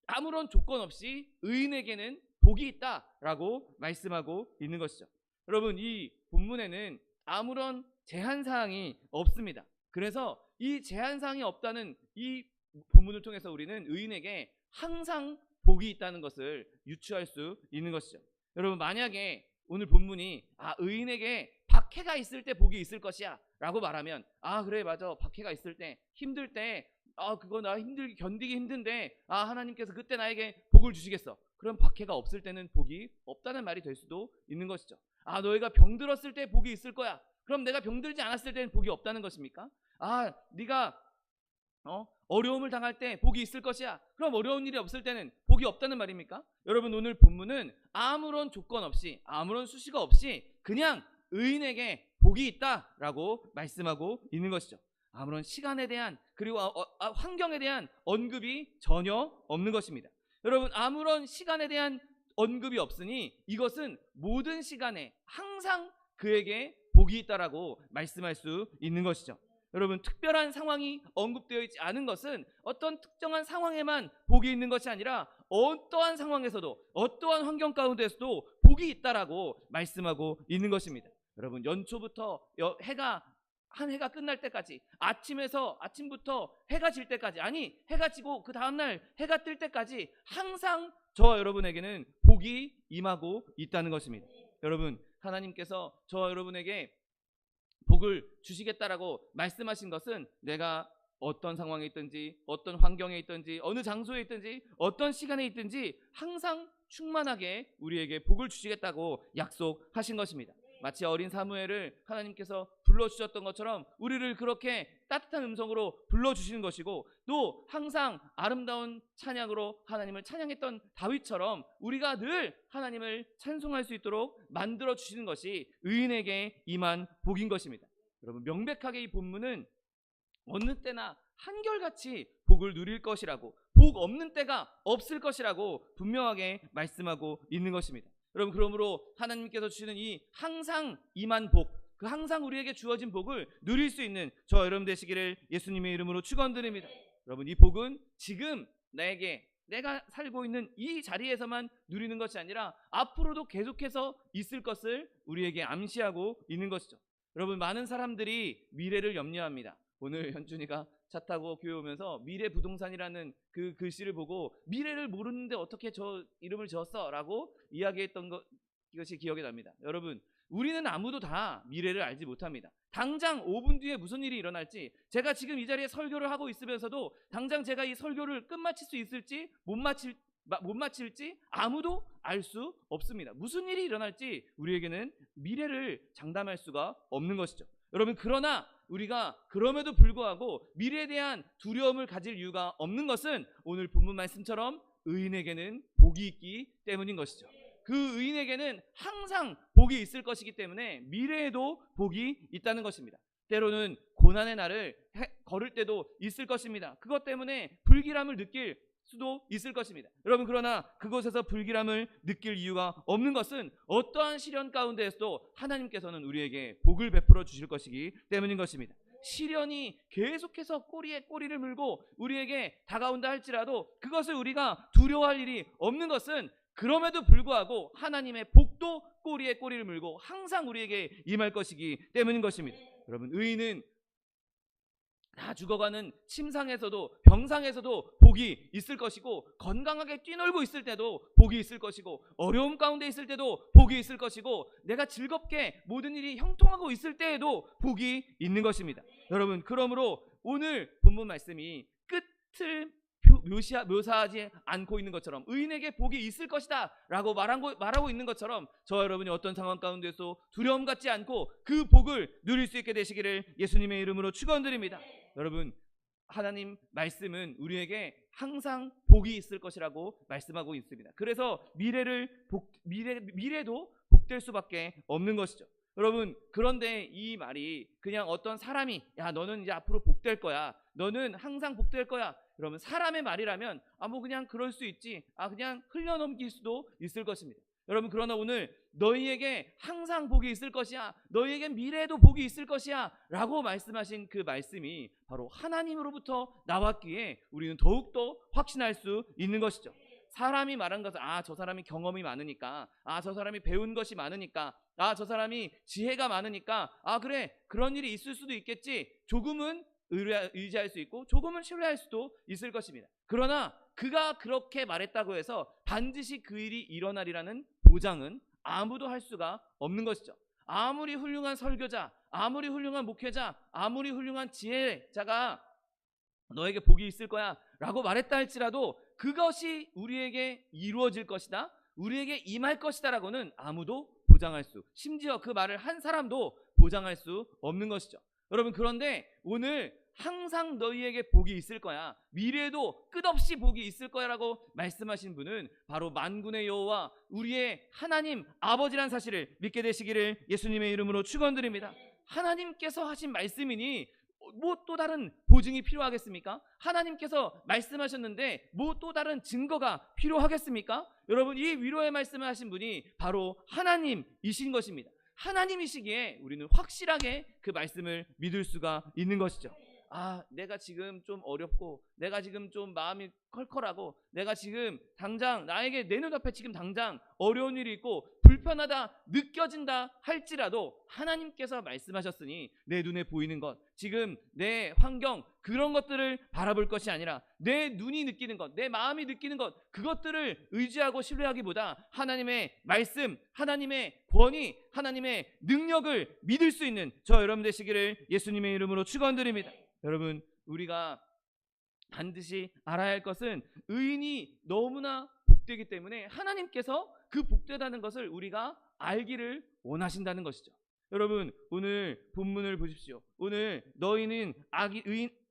아무런 조건 없이 의인에게는 복이 있다라고 말씀하고 있는 것이죠. 여러분, 이 본문에는 아무런 제한사항이 없습니다. 그래서 이 제한사항이 없다는 이 본문을 통해서 우리는 의인에게 항상 복이 있다는 것을 유추할 수 있는 것이죠. 여러분, 만약에 오늘 본문이 의인에게 박해가 있을 때 복이 있을 것이야 라고 말하면 그래 맞아, 박해가 있을 때 힘들 때 그거 나 견디기 힘든데 하나님께서 그때 나에게 복을 주시겠어. 그럼 박해가 없을 때는 복이 없다는 말이 될 수도 있는 것이죠. 너희가 병들었을 때 복이 있을 거야. 그럼 내가 병들지 않았을 때는 복이 없다는 것입니까? 네가 어려움을 당할 때 복이 있을 것이야. 그럼 어려운 일이 없을 때는 복이 없다는 말입니까? 여러분, 오늘 본문은 아무런 조건 없이 아무런 수식어 없이 그냥 의인에게 복이 있다라고 말씀하고 있는 것이죠. 아무런 시간에 대한 그리고 환경에 대한 언급이 전혀 없는 것입니다. 여러분, 아무런 시간에 대한 언급이 없으니 이것은 모든 시간에 항상 그에게 복이 있다라고 말씀할 수 있는 것이죠. 여러분, 특별한 상황이 언급되어 있지 않은 것은 어떤 특정한 상황에만 복이 있는 것이 아니라 어떠한 상황에서도 어떠한 환경 가운데서도 복이 있다라고 말씀하고 있는 것입니다. 여러분, 연초부터 한 해가 끝날 때까지 아침부터 해가 질 때까지 해가 지고 그 다음날 해가 뜰 때까지 항상 저와 여러분에게는 복이 임하고 있다는 것입니다. 여러분, 하나님께서 저와 여러분에게 복을 주시겠다라고 말씀하신 것은 내가 어떤 상황에 있든지 어떤 환경에 있든지 어느 장소에 있든지 어떤 시간에 있든지 항상 충만하게 우리에게 복을 주시겠다고 약속하신 것입니다. 마치 어린 사무엘을 하나님께서 불러주셨던 것처럼 우리를 그렇게 따뜻한 음성으로 불러주시는 것이고, 또 항상 아름다운 찬양으로 하나님을 찬양했던 다윗처럼 우리가 늘 하나님을 찬송할 수 있도록 만들어주시는 것이 의인에게 임한 복인 것입니다. 여러분, 명백하게 이 본문은 어느 때나 한결같이 복을 누릴 것이라고, 복 없는 때가 없을 것이라고 분명하게 말씀하고 있는 것입니다. 여러분, 그러므로 하나님께서 주시는 이 항상 임한 복, 그 항상 우리에게 주어진 복을 누릴 수 있는 저와 여러분 되시기를 예수님의 이름으로 축원드립니다. 여러분, 이 복은 지금 내가 살고 있는 이 자리에서만 누리는 것이 아니라 앞으로도 계속해서 있을 것을 우리에게 암시하고 있는 것이죠. 여러분, 많은 사람들이 미래를 염려합니다. 오늘 현준이가 차 타고 교회 오면서 미래부동산이라는 그 글씨를 보고 미래를 모르는데 어떻게 저 이름을 지었어? 라고 이야기했던 것이 기억이 납니다. 여러분, 우리는 아무도 다 미래를 알지 못합니다. 당장 5분 뒤에 무슨 일이 일어날지, 제가 지금 이 자리에 설교를 하고 있으면서도 당장 제가 이 설교를 끝마칠 수 있을지 못 마칠지 아무도 알 수 없습니다. 무슨 일이 일어날지 우리에게는 미래를 장담할 수가 없는 것이죠. 여러분, 그러나 우리가 그럼에도 불구하고 미래에 대한 두려움을 가질 이유가 없는 것은 오늘 본문 말씀처럼 의인에게는 복이 있기 때문인 것이죠. 그 의인에게는 항상 복이 있을 것이기 때문에 미래에도 복이 있다는 것입니다. 때로는 고난의 날을 걸을 때도 있을 것입니다. 그것 때문에 불길함을 느낄 수도 있을 것입니다. 여러분, 그러나 그곳에서 불길함을 느낄 이유가 없는 것은 어떠한 시련 가운데에서도 하나님께서는 우리에게 복을 베풀어 주실 것이기 때문인 것입니다. 시련이 계속해서 꼬리에 꼬리를 물고 우리에게 다가온다 할지라도 그것을 우리가 두려워할 일이 없는 것은 그럼에도 불구하고 하나님의 복도 꼬리에 꼬리를 물고 항상 우리에게 임할 것이기 때문인 것입니다. 여러분, 의인은 다 죽어가는 침상에서도 병상에서도 복이 있을 것이고, 건강하게 뛰놀고 있을 때도 복이 있을 것이고, 어려움 가운데 있을 때도 복이 있을 것이고, 내가 즐겁게 모든 일이 형통하고 있을 때에도 복이 있는 것입니다. 여러분, 그러므로 오늘 본문 말씀이 끝을 묘사하지 않고 있는 것처럼, 의인에게 복이 있을 것이다 라고 말하고 있는 것처럼, 저와 여러분이 어떤 상황 가운데서 두려움 갖지 않고 그 복을 누릴 수 있게 되시기를 예수님의 이름으로 축원드립니다. 여러분, 하나님 말씀은 우리에게 항상 복이 있을 것이라고 말씀하고 있습니다. 그래서 미래도 복될 수밖에 없는 것이죠. 여러분, 그런데 이 말이 그냥 어떤 사람이 야 너는 이제 앞으로 복될 거야, 너는 항상 복될 거야, 그러면 사람의 말이라면 뭐 그냥 그럴 수 있지, 그냥 흘려넘길 수도 있을 것입니다. 여러분, 그러나 오늘 너희에게 항상 복이 있을 것이야, 너희에게 미래에도 복이 있을 것이야 라고 말씀하신 그 말씀이 바로 하나님으로부터 나왔기에 우리는 더욱더 확신할 수 있는 것이죠. 사람이 말한 것은 저 사람이 경험이 많으니까, 저 사람이 배운 것이 많으니까, 저 사람이 지혜가 많으니까 그래 그런 일이 있을 수도 있겠지, 조금은 의지할 수 있고 조금은 신뢰할 수도 있을 것입니다. 그러나 그가 그렇게 말했다고 해서 반드시 그 일이 일어나리라는 보장은 아무도 할 수가 없는 것이죠. 아무리 훌륭한 설교자, 아무리 훌륭한 목회자, 아무리 훌륭한 지혜자가 너에게 복이 있을 거야 라고 말했다 할지라도 그것이 우리에게 이루어질 것이다, 우리에게 임할 것이다 라고는 아무도 보장할 수, 심지어 그 말을 한 사람도 보장할 수 없는 것이죠. 여러분, 그런데 오늘 항상 너희에게 복이 있을 거야, 미래에도 끝없이 복이 있을 거야 라고 말씀하신 분은 바로 만군의 여호와 우리의 하나님 아버지란 사실을 믿게 되시기를 예수님의 이름으로 축원드립니다. 하나님께서 하신 말씀이니 뭐 또 다른 보증이 필요하겠습니까? 하나님께서 말씀하셨는데 뭐 또 다른 증거가 필요하겠습니까? 여러분, 이 위로의 말씀을 하신 분이 바로 하나님이신 것입니다. 하나님이시기에 우리는 확실하게 그 말씀을 믿을 수가 있는 것이죠. 내가 지금 좀 어렵고, 내가 지금 좀 마음이 컬컬하고, 내가 지금 당장 나에게 내 눈앞에 지금 당장 어려운 일이 있고 불편하다 느껴진다 할지라도 하나님께서 말씀하셨으니 내 눈에 보이는 것, 지금 내 환경, 그런 것들을 바라볼 것이 아니라 내 눈이 느끼는 것, 내 마음이 느끼는 것, 그것들을 의지하고 신뢰하기보다 하나님의 말씀, 하나님의 권위, 하나님의 능력을 믿을 수 있는 저 여러분 되시기를 예수님의 이름으로 축원드립니다. 여러분, 우리가 반드시 알아야 할 것은 의인이 너무나 복되기 때문에 하나님께서 그 복되다는 것을 우리가 알기를 원하신다는 것이죠. 여러분, 오늘 본문을 보십시오. 오늘 너희는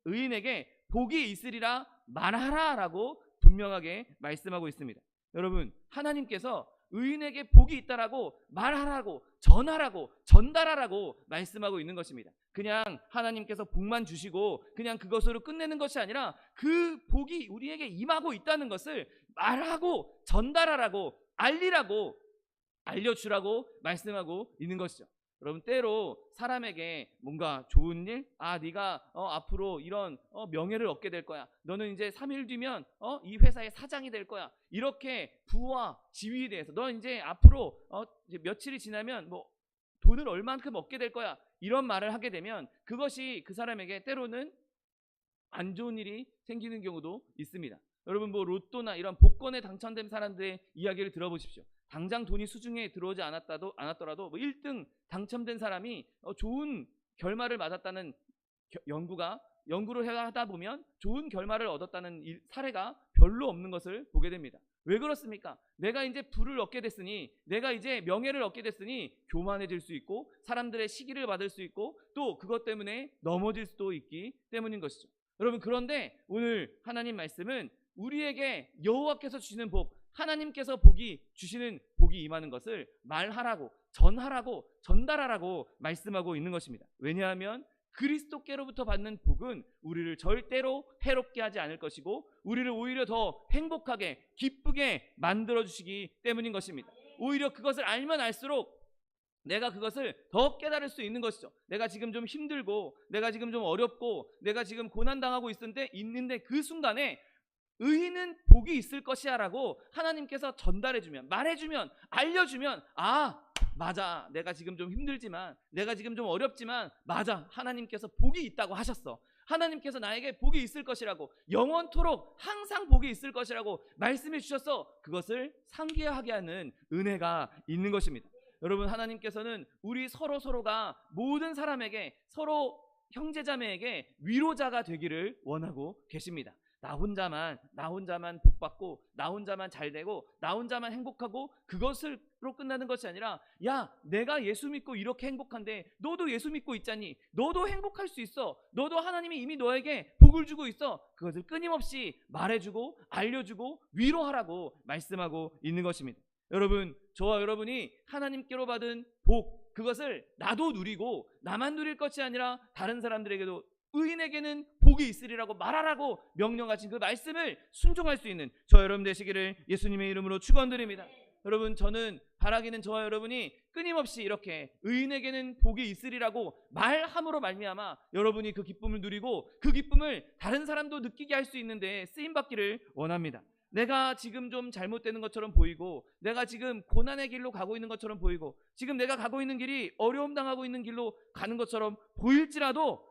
의인에게 복이 있으리라 말하라 라고 분명하게 말씀하고 있습니다. 여러분, 하나님께서 의인에게 복이 있다라고 말하라고, 전하라고, 전달하라고 말씀하고 있는 것입니다. 그냥 하나님께서 복만 주시고 그냥 그것으로 끝내는 것이 아니라 그 복이 우리에게 임하고 있다는 것을 말하고 전달하라고, 알리라고, 알려주라고 말씀하고 있는 것이죠. 여러분, 때로 사람에게 뭔가 좋은 일, 네가 앞으로 이런 명예를 얻게 될 거야, 너는 이제 3일 뒤면 이 회사의 사장이 될 거야, 이렇게 부와 지위에 대해서 너 이제 앞으로 이제 며칠이 지나면 뭐 돈을 얼만큼 얻게 될 거야, 이런 말을 하게 되면 그것이 그 사람에게 때로는 안 좋은 일이 생기는 경우도 있습니다. 여러분, 뭐 로또나 이런 복권에 당첨된 사람들의 이야기를 들어보십시오. 당장 돈이 수중에 들어오지 않았더라도 뭐 1등 당첨된 사람이 좋은 결말을 맞았다는 연구를 하다 보면 좋은 결말을 얻었다는 사례가 별로 없는 것을 보게 됩니다. 왜 그렇습니까? 내가 이제 부를 얻게 됐으니, 내가 이제 명예를 얻게 됐으니 교만해질 수 있고 사람들의 시기를 받을 수 있고 또 그것 때문에 넘어질 수도 있기 때문인 것이죠. 여러분, 그런데 오늘 하나님 말씀은 우리에게 여호와께서 주시는 복, 하나님께서 주시는 복이 임하는 것을 말하라고, 전하라고, 전달하라고 말씀하고 있는 것입니다. 왜냐하면 그리스도께로부터 받는 복은 우리를 절대로 해롭게 하지 않을 것이고 우리를 오히려 더 행복하게, 기쁘게 만들어주시기 때문인 것입니다. 오히려 그것을 알면 알수록 내가 그것을 더 깨달을 수 있는 것이죠. 내가 지금 좀 힘들고, 내가 지금 좀 어렵고, 내가 지금 고난당하고 있는데 그 순간에 의인은 복이 있을 것이야 라고 하나님께서 전달해주면, 말해주면, 알려주면, 맞아, 내가 지금 좀 힘들지만, 내가 지금 좀 어렵지만 맞아, 하나님께서 복이 있다고 하셨어, 하나님께서 나에게 복이 있을 것이라고, 영원토록 항상 복이 있을 것이라고 말씀해 주셔서 그것을 상기하게 하는 은혜가 있는 것입니다. 여러분, 하나님께서는 우리 서로가 모든 사람에게, 서로 형제자매에게 위로자가 되기를 원하고 계십니다. 나 혼자만 복받고, 나 혼자만 잘되고, 나 혼자만 행복하고, 그것으로 끝나는 것이 아니라, 야, 내가 예수 믿고 이렇게 행복한데 너도 예수 믿고 있잖니, 너도 행복할 수 있어, 너도 하나님이 이미 너에게 복을 주고 있어, 그것을 끊임없이 말해주고 알려주고 위로하라고 말씀하고 있는 것입니다. 여러분, 저와 여러분이 하나님께로 받은 복, 그것을 나도 누리고 나만 누릴 것이 아니라 다른 사람들에게도 의인에게는 복이 있으리라고 말하라고 명령하신 그 말씀을 순종할 수 있는 저와 여러분 되시기를 예수님의 이름으로 축원드립니다. 여러분, 저는 바라기는 저와 여러분이 끊임없이 이렇게 의인에게는 복이 있으리라고 말함으로 말미암아 여러분이 그 기쁨을 누리고 그 기쁨을 다른 사람도 느끼게 할 수 있는데 쓰임받기를 원합니다. 내가 지금 좀 잘못되는 것처럼 보이고, 내가 지금 고난의 길로 가고 있는 것처럼 보이고, 지금 내가 가고 있는 길이 어려움 당하고 있는 길로 가는 것처럼 보일지라도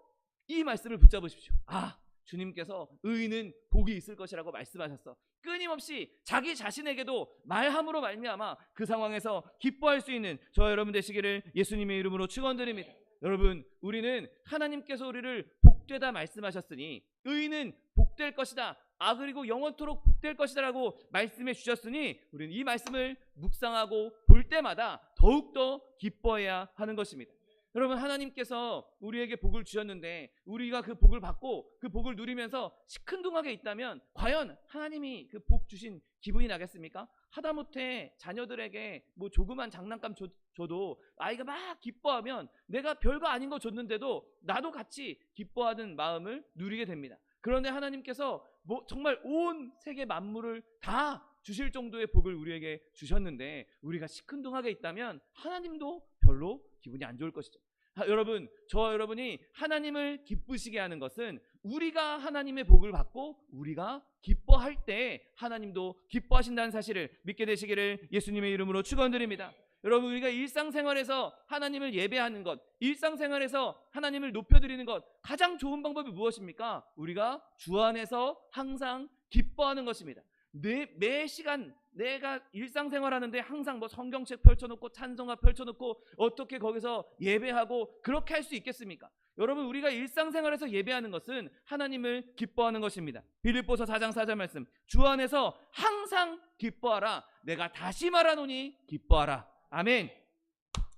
이 말씀을 붙잡으십시오. 아, 주님께서 의인은 복이 있을 것이라고 말씀하셨어. 끊임없이 자기 자신에게도 말함으로 말미암아 그 상황에서 기뻐할 수 있는 저와 여러분 되시기를 예수님의 이름으로 축원드립니다. 여러분, 우리는 하나님께서 우리를 복되다 말씀하셨으니, 의인은 복될 것이다, 그리고 영원토록 복될 것이다라고 말씀해 주셨으니, 우리는 이 말씀을 묵상하고 볼 때마다 더욱더 기뻐해야 하는 것입니다. 여러분, 하나님께서 우리에게 복을 주셨는데 우리가 그 복을 받고 그 복을 누리면서 시큰둥하게 있다면 과연 하나님이 그 복 주신 기분이 나겠습니까? 하다못해 자녀들에게 뭐 조그만 장난감 줘도 아이가 막 기뻐하면 내가 별거 아닌 거 줬는데도 나도 같이 기뻐하는 마음을 누리게 됩니다. 그런데 하나님께서 뭐 정말 온 세계 만물을 다 주실 정도의 복을 우리에게 주셨는데 우리가 시큰둥하게 있다면 하나님도 별로 기분이 안 좋을 것이죠. 여러분, 저와 여러분이 하나님을 기쁘시게 하는 것은 우리가 하나님의 복을 받고 우리가 기뻐할 때 하나님도 기뻐하신다는 사실을 믿게 되시기를 예수님의 이름으로 축원드립니다. 여러분, 우리가 일상생활에서 하나님을 예배하는 것, 일상생활에서 하나님을 높여드리는 것, 가장 좋은 방법이 무엇입니까? 우리가 주 안에서 항상 기뻐하는 것입니다. 매 시간 내가 일상생활하는데 항상 뭐 성경책 펼쳐놓고 찬송가 펼쳐놓고 어떻게 거기서 예배하고 그렇게 할 수 있겠습니까? 여러분, 우리가 일상생활에서 예배하는 것은 하나님을 기뻐하는 것입니다. 빌립보서 4장 4절 말씀, 주 안에서 항상 기뻐하라, 내가 다시 말하노니 기뻐하라. 아멘.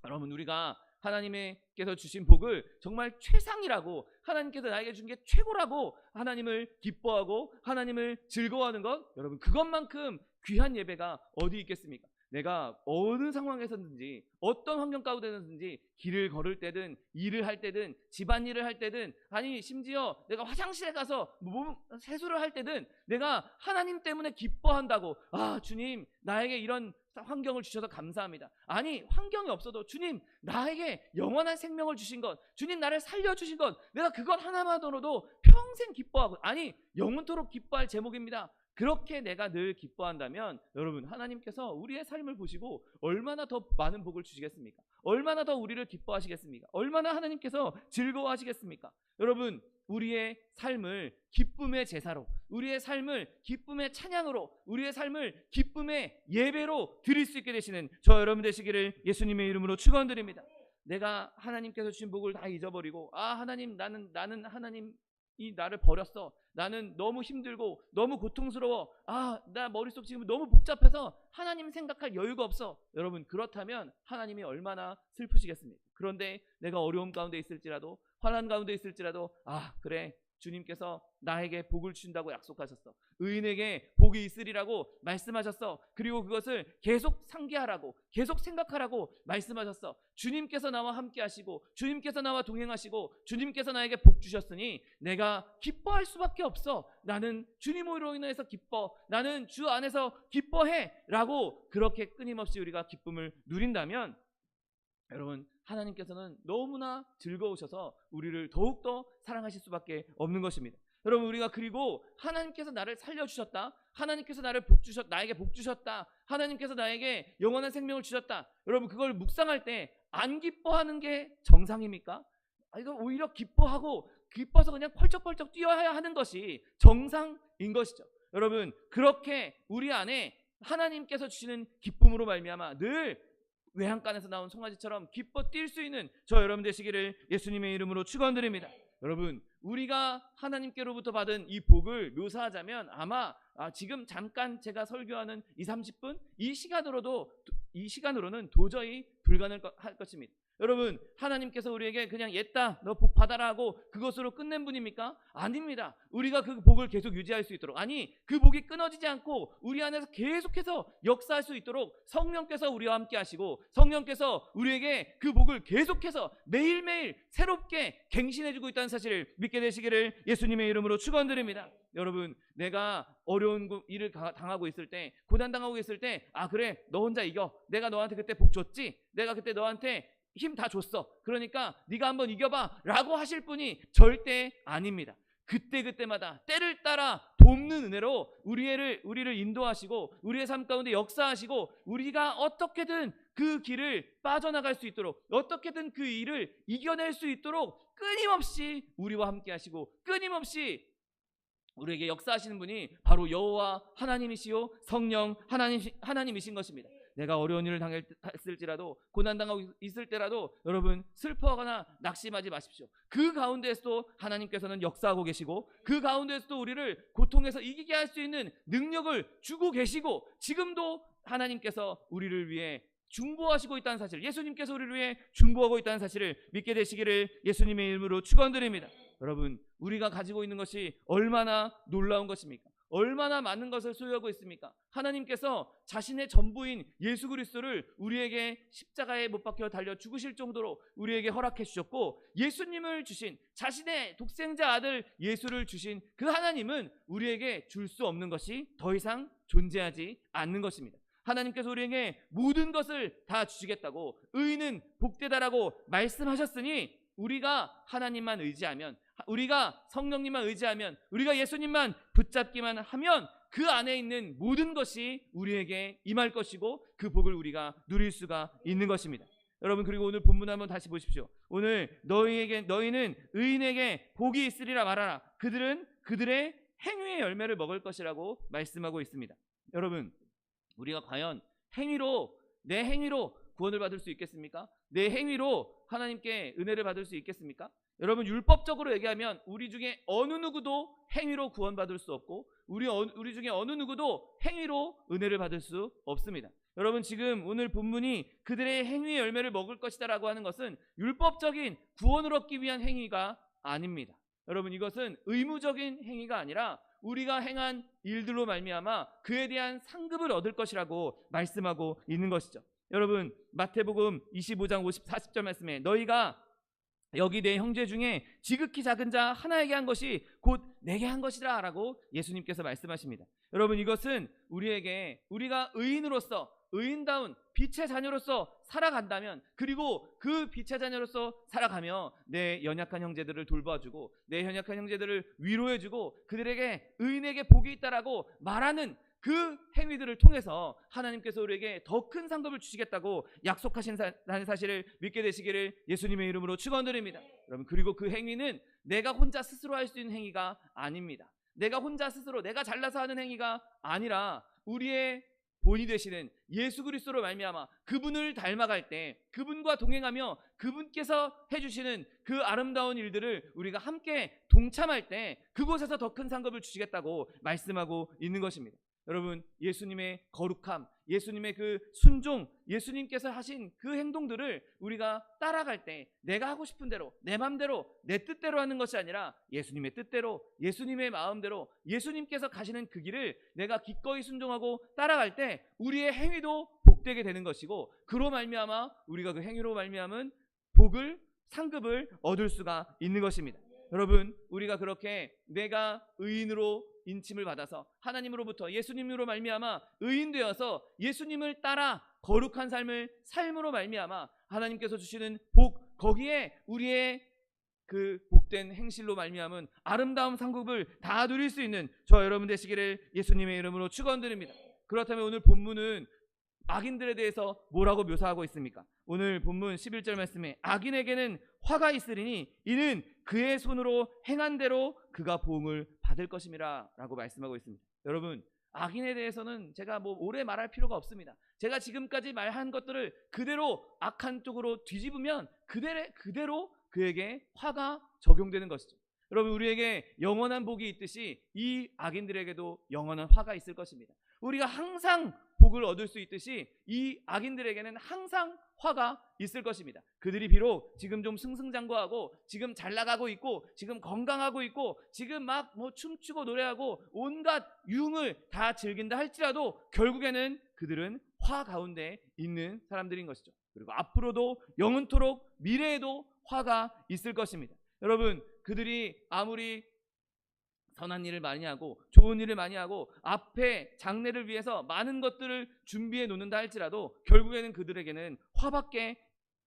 여러분, 우리가 하나님께서 주신 복을 정말 최상이라고, 하나님께서 나에게 준 게 최고라고 하나님을 기뻐하고 하나님을 즐거워하는 것, 여러분, 그것만큼 귀한 예배가 어디 있겠습니까? 내가 어느 상황에서든지 어떤 환경 가운데든지 길을 걸을 때든 일을 할 때든 집안일을 할 때든, 아니 심지어 내가 화장실에 가서 세수를 할 때든 내가 하나님 때문에 기뻐한다고, 주님 나에게 이런 환경을 주셔서 감사합니다. 아니, 환경이 없어도 주님 나에게 영원한 생명을 주신 것, 주님 나를 살려주신 것, 내가 그것 하나만으로도 평생 기뻐하고, 아니 영원토록 기뻐할 제목입니다. 그렇게 내가 늘 기뻐한다면 여러분, 하나님께서 우리의 삶을 보시고 얼마나 더 많은 복을 주시겠습니까? 얼마나 더 우리를 기뻐하시겠습니까? 얼마나 하나님께서 즐거워하시겠습니까? 여러분, 우리의 삶을 기쁨의 제사로, 우리의 삶을 기쁨의 찬양으로, 우리의 삶을 기쁨의 예배로 드릴 수 있게 되시는 저 여러분 되시기를 예수님의 이름으로 축원드립니다. 내가 하나님께서 주신 복을 다 잊어버리고, 하나님, 나는 하나님 이 나를 버렸어, 나는 너무 힘들고 너무 고통스러워, 나 머릿속 지금 너무 복잡해서 하나님 생각할 여유가 없어. 여러분, 그렇다면 하나님이 얼마나 슬프시겠습니까? 그런데 내가 어려움 가운데 있을지라도, 환난 가운데 있을지라도, 그래, 주님께서 나에게 복을 주신다고 약속하셨어. 의인에게 복이 있으리라고 말씀하셨어. 그리고 그것을 계속 상기하라고, 계속 생각하라고 말씀하셨어. 주님께서 나와 함께 하시고, 주님께서 나와 동행하시고, 주님께서 나에게 복 주셨으니 내가 기뻐할 수밖에 없어. 나는 주님으로 인해서 기뻐, 나는 주 안에서 기뻐해 라고, 그렇게 끊임없이 우리가 기쁨을 누린다면 여러분, 하나님께서는 너무나 즐거우셔서 우리를 더욱더 사랑하실 수밖에 없는 것입니다. 여러분, 우리가 그리고 하나님께서 나를 살려주셨다, 하나님께서 나에게 복 주셨다, 하나님께서 나에게 영원한 생명을 주셨다, 여러분, 그걸 묵상할 때 안 기뻐하는 게 정상입니까? 이거 오히려 기뻐하고 기뻐서 그냥 펄쩍펄쩍 뛰어야 하는 것이 정상인 것이죠. 여러분, 그렇게 우리 안에 하나님께서 주시는 기쁨으로 말미암아 늘 외양간에서 나온 송아지처럼 기뻐 뛸 수 있는 저 여러분 되시기를 예수님의 이름으로 축원드립니다. 여러분, 우리가 하나님께로부터 받은 이 복을 묘사하자면 아마 지금 잠깐 제가 설교하는 20-30분 이 시간으로는 도저히 불가능할 것입니다. 여러분, 하나님께서 우리에게 그냥 옛다 너 복 받아라 하고 그것으로 끝낸 분입니까? 아닙니다. 우리가 그 복을 계속 유지할 수 있도록, 아니 그 복이 끊어지지 않고 우리 안에서 계속해서 역사할 수 있도록 성령께서 우리와 함께 하시고 성령께서 우리에게 그 복을 계속해서 매일매일 새롭게 갱신해주고 있다는 사실을 믿게 되시기를 예수님의 이름으로 축원드립니다. 여러분, 내가 어려운 일을 당하고 있을 때, 고난당하고 있을 때, 그래 너 혼자 이겨, 내가 너한테 그때 복 줬지, 내가 그때 너한테 힘 다 줬어, 그러니까 네가 한번 이겨봐 라고 하실 분이 절대 아닙니다. 그때그때마다 때를 따라 돕는 은혜로 우리를 인도하시고 우리의 삶 가운데 역사하시고 우리가 어떻게든 그 길을 빠져나갈 수 있도록, 어떻게든 그 일을 이겨낼 수 있도록 끊임없이 우리와 함께 하시고 끊임없이 우리에게 역사하시는 분이 바로 여호와 하나님이시요 성령 하나님이신 것입니다. 내가 어려운 일을 당했을지라도, 고난당하고 있을 때라도 여러분 슬퍼하거나 낙심하지 마십시오. 그 가운데에서도 하나님께서는 역사하고 계시고 그 가운데에서도 우리를 고통에서 이기게 할 수 있는 능력을 주고 계시고 지금도 하나님께서 우리를 위해 중보하시고 있다는 사실, 예수님께서 우리를 위해 중보하고 있다는 사실을 믿게 되시기를 예수님의 이름으로 축원드립니다. 여러분, 우리가 가지고 있는 것이 얼마나 놀라운 것입니까? 얼마나 많은 것을 소유하고 있습니까? 하나님께서 자신의 전부인 예수 그리스도를 우리에게 십자가에 못 박혀 달려 죽으실 정도로 우리에게 허락해 주셨고, 예수님을 주신, 자신의 독생자 아들 예수를 주신 그 하나님은 우리에게 줄 수 없는 것이 더 이상 존재하지 않는 것입니다. 하나님께서 우리에게 모든 것을 다 주시겠다고, 의인은 복되다라고 말씀하셨으니 우리가 하나님만 의지하면, 우리가 성령님만 의지하면, 우리가 예수님만 붙잡기만 하면 그 안에 있는 모든 것이 우리에게 임할 것이고 그 복을 우리가 누릴 수가 있는 것입니다. 여러분, 그리고 오늘 본문 한번 다시 보십시오. 오늘 너희는 의인에게 복이 있으리라 말하라. 그들은 그들의 행위의 열매를 먹을 것이라고 말씀하고 있습니다. 여러분, 우리가 과연 내 행위로 구원을 받을 수 있겠습니까? 내 행위로 하나님께 은혜를 받을 수 있겠습니까? 여러분, 율법적으로 얘기하면 우리 중에 어느 누구도 행위로 구원받을 수 없고 우리 중에 어느 누구도 행위로 은혜를 받을 수 없습니다. 여러분, 지금 오늘 본문이 그들의 행위의 열매를 먹을 것이다 라고 하는 것은 율법적인 구원을 얻기 위한 행위가 아닙니다. 여러분, 이것은 의무적인 행위가 아니라 우리가 행한 일들로 말미암아 그에 대한 상급을 얻을 것이라고 말씀하고 있는 것이죠. 여러분, 마태복음 25장 40절 말씀에 너희가 여기 내 형제 중에 지극히 작은 자 하나에게 한 것이 곧 내게 한 것이라 라고 예수님께서 말씀하십니다. 여러분, 이것은 우리가 의인으로서, 의인다운 빛의 자녀로서 살아간다면, 그리고 그 빛의 자녀로서 살아가며 내 연약한 형제들을 돌봐주고 내 연약한 형제들을 위로해주고 그들에게 의인에게 복이 있다라고 말하는 그 행위들을 통해서 하나님께서 우리에게 더 큰 상급을 주시겠다고 약속하신다는 사실을 믿게 되시기를 예수님의 이름으로 축원드립니다. 여러분, 그리고 그 행위는 내가 혼자 스스로 할 수 있는 행위가 아닙니다. 내가 혼자 스스로 내가 잘나서 하는 행위가 아니라 우리의 본이 되시는 예수 그리스도로 말미암아 그분을 닮아갈 때, 그분과 동행하며 그분께서 해주시는 그 아름다운 일들을 우리가 함께 동참할 때 그곳에서 더 큰 상급을 주시겠다고 말씀하고 있는 것입니다. 여러분, 예수님의 거룩함, 예수님의 그 순종, 예수님께서 하신 그 행동들을 우리가 따라갈 때 내가 하고 싶은 대로, 내 마음대로, 내 뜻대로 하는 것이 아니라 예수님의 뜻대로, 예수님의 마음대로, 예수님께서 가시는 그 길을 내가 기꺼이 순종하고 따라갈 때 우리의 행위도 복되게 되는 것이고, 그로 말미암아 우리가 그 행위로 말미암은 복을, 상급을 얻을 수가 있는 것입니다. 여러분, 우리가 그렇게 내가 의인으로 인침을 받아서 하나님으로부터 예수님으로 말미암아 의인 되어서 예수님을 따라 거룩한 삶으로 말미암아 하나님께서 주시는 복, 거기에 우리의 그 복된 행실로 말미암은 아름다운 상급을 다 누릴 수 있는 저 여러분 되시기를 예수님의 이름으로 축원드립니다. 그렇다면 오늘 본문은 악인들에 대해서 뭐라고 묘사하고 있습니까? 오늘 본문 11절 말씀에 악인에게는 화가 있으리니 이는 그의 손으로 행한 대로 그가 보응을 받을 것임이라 라고 말씀하고 있습니다. 여러분, 악인에 대해서는 제가 오래 말할 필요가 없습니다. 제가 지금까지 말한 것들을 그대로 악한 쪽으로 뒤집으면 그대로 그에게 화가 적용되는 것이죠. 여러분, 우리에게 영원한 복이 있듯이 이 악인들에게도 영원한 화가 있을 것입니다. 우리가 항상 복을 얻을 수 있듯이 이 악인들에게는 항상 화가 있을 것입니다. 그들이 비록 지금 좀 승승장구하고 지금 잘 나가고 있고 지금 건강하고 있고 지금 막 춤추고 노래하고 온갖 유흥을 다 즐긴다 할지라도 결국에는 그들은 화 가운데 있는 사람들인 것이죠. 그리고 앞으로도 영원토록 미래에도 화가 있을 것입니다. 여러분, 그들이 아무리 선한 일을 많이 하고 좋은 일을 많이 하고 앞에 장래를 위해서 많은 것들을 준비해 놓는다 할지라도 결국에는 그들에게는 화밖에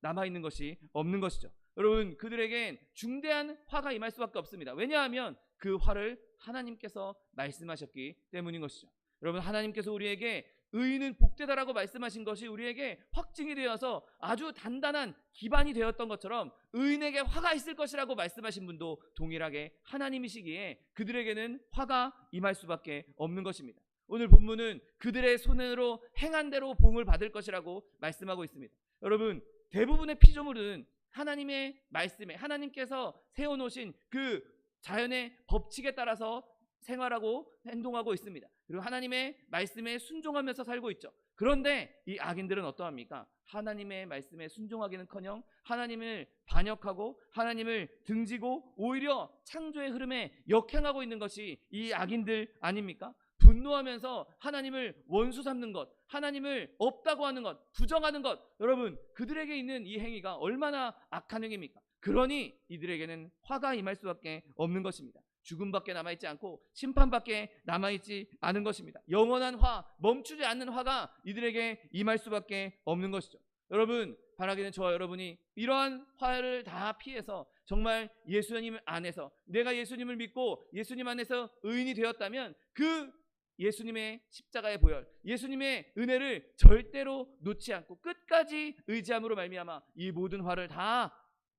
남아있는 것이 없는 것이죠. 여러분, 그들에겐 중대한 화가 임할 수밖에 없습니다. 왜냐하면 그 화를 하나님께서 말씀하셨기 때문인 것이죠. 여러분, 하나님께서 우리에게 의인은 복되다라고 말씀하신 것이 우리에게 확증이 되어서 아주 단단한 기반이 되었던 것처럼 의인에게 화가 있을 것이라고 말씀하신 분도 동일하게 하나님이시기에 그들에게는 화가 임할 수밖에 없는 것입니다. 오늘 본문은 그들의 손으로 행한 대로 보응을 받을 것이라고 말씀하고 있습니다. 여러분, 대부분의 피조물은 하나님의 말씀에 하나님께서 세워놓으신 그 자연의 법칙에 따라서 생활하고 행동하고 있습니다. 그리고 하나님의 말씀에 순종하면서 살고 있죠. 그런데 이 악인들은 어떠합니까? 하나님의 말씀에 순종하기는커녕 하나님을 반역하고 하나님을 등지고 오히려 창조의 흐름에 역행하고 있는 것이 이 악인들 아닙니까? 분노하면서 하나님을 원수 삼는 것, 하나님을 없다고 하는 것, 부정하는 것, 여러분, 그들에게 있는 이 행위가 얼마나 악한 행위입니까? 그러니 이들에게는 화가 임할 수밖에 없는 것입니다. 죽음밖에 남아있지 않고 심판밖에 남아있지 않은 것입니다. 영원한 화, 멈추지 않는 화가 이들에게 임할 수밖에 없는 것이죠. 여러분, 바라기는 저와 여러분이 이러한 화를 다 피해서 정말 예수님 안에서 내가 예수님을 믿고 예수님 안에서 의인이 되었다면 그 예수님의 십자가의 보혈, 예수님의 은혜를 절대로 놓지 않고 끝까지 의지함으로 말미암아 이 모든 화를 다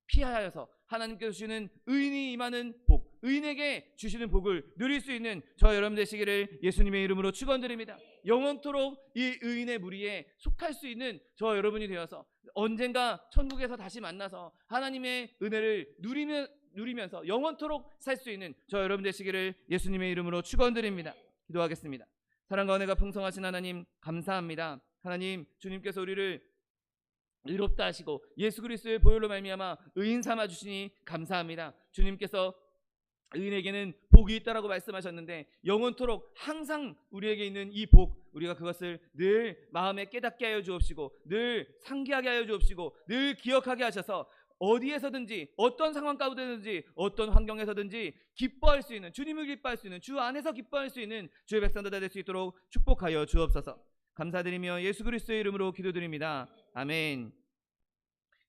피하여서 하나님께서 주시는 의인이 임하는 복, 의인에게 주시는 복을 누릴 수 있는 저 여러분 되시기를 예수님의 이름으로 축원드립니다. 영원토록 이 의인의 무리에 속할 수 있는 저 여러분이 되어서 언젠가 천국에서 다시 만나서 하나님의 은혜를 누리면서 영원토록 살 수 있는 저 여러분 되시기를 예수님의 이름으로 축원드립니다. 기도하겠습니다. 사랑과 은혜가 풍성하신 하나님, 감사합니다. 하나님, 주님께서 우리를 의롭다 하시고 예수 그리스도의 보혈로 말미암아 의인 삼아 주시니 감사합니다. 주님께서 의인에게는 복이 있다라고 말씀하셨는데 영원토록 항상 우리에게 있는 이 복, 우리가 그것을 늘 마음에 깨닫게 하여 주옵시고 늘 상기하게 하여 주옵시고 늘 기억하게 하셔서 어디에서든지 어떤 상황 가운데든지 어떤 환경에서든지 기뻐할 수 있는, 주님을 기뻐할 수 있는, 주 안에서 기뻐할 수 있는 주의 백성들 될 수 있도록 축복하여 주옵소서. 감사드리며 예수 그리스도의 이름으로 기도드립니다. 아멘.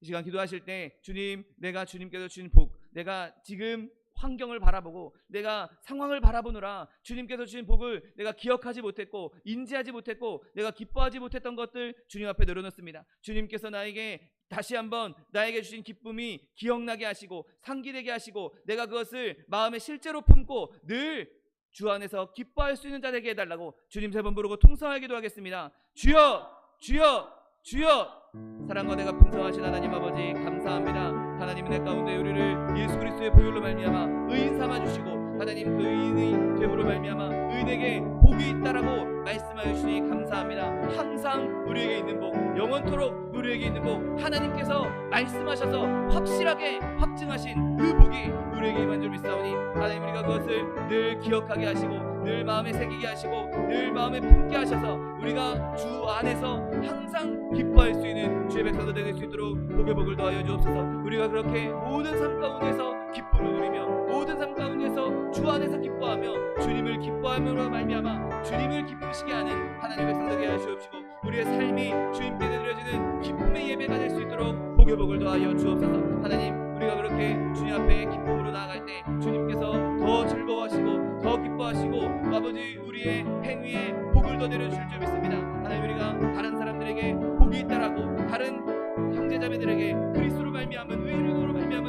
이 시간 기도하실 때 주님, 내가 주님께서 주신 복, 내가 지금 환경을 바라보고 내가 상황을 바라보느라 주님께서 주신 복을 내가 기억하지 못했고 인지하지 못했고 내가 기뻐하지 못했던 것들 주님 앞에 내려놓습니다. 주님께서 나에게 다시 한번 나에게 주신 기쁨이 기억나게 하시고 상기되게 하시고 내가 그것을 마음에 실제로 품고 늘 주 안에서 기뻐할 수 있는 자 되게 해달라고 주님 세 번 부르고 통성하게 기도하겠습니다. 주여, 주여, 주여. 사랑과 내가 풍성하신 하나님 아버지 감사합니다. 하나님은 내 가운데 우리를 예수 그리스도의 보혈로 말미암아 의인 삼아 주시고 하나님 그 의인의 됨으로 말미암아 의인에게 복이 있다라고 말씀하여 주시니 감사합니다. 항상 우리에게 있는 복, 영원토록 우리에게 있는 복, 하나님께서 말씀하셔서 확실하게 확증하신 그 복이 우리에게 임한 줄 믿사오니 하나님, 우리가 그것을 늘 기억하게 하시고 늘 마음에 새기게 하시고 늘 마음에 품게 하셔서 우리가 주 안에서 항상 기뻐할 수 있는 주의 백성들 될 수 있도록 복의 복을 더하여 주옵소서. 우리가 그렇게 모든 삶 가운데서 기쁨을 누리며 모든 삶 가운데서 주 안에서 기뻐하며 주님을 기뻐함으로 말미암아 주님을 기쁘시게 하는 하나님의 백성들 되게 하여 주옵시고 우리의 삶이 주님께 드려지는 기쁨의 예배가 될 수 있도록 복의 복을 더하여 주옵소서. 하나님, 우리가 그렇게 주님 앞에 기쁨으로 나아갈 때 주님께서 더 즐거워하시고 더 기뻐하시고 아버지 우리의 행위에 복을 더 내려주실 줄 믿습니다. 하나님, 우리가 다른 사람들에게 복이 있다라고 다른 형제자매들에게 그리스도로 말미암은 의인으로 말미암은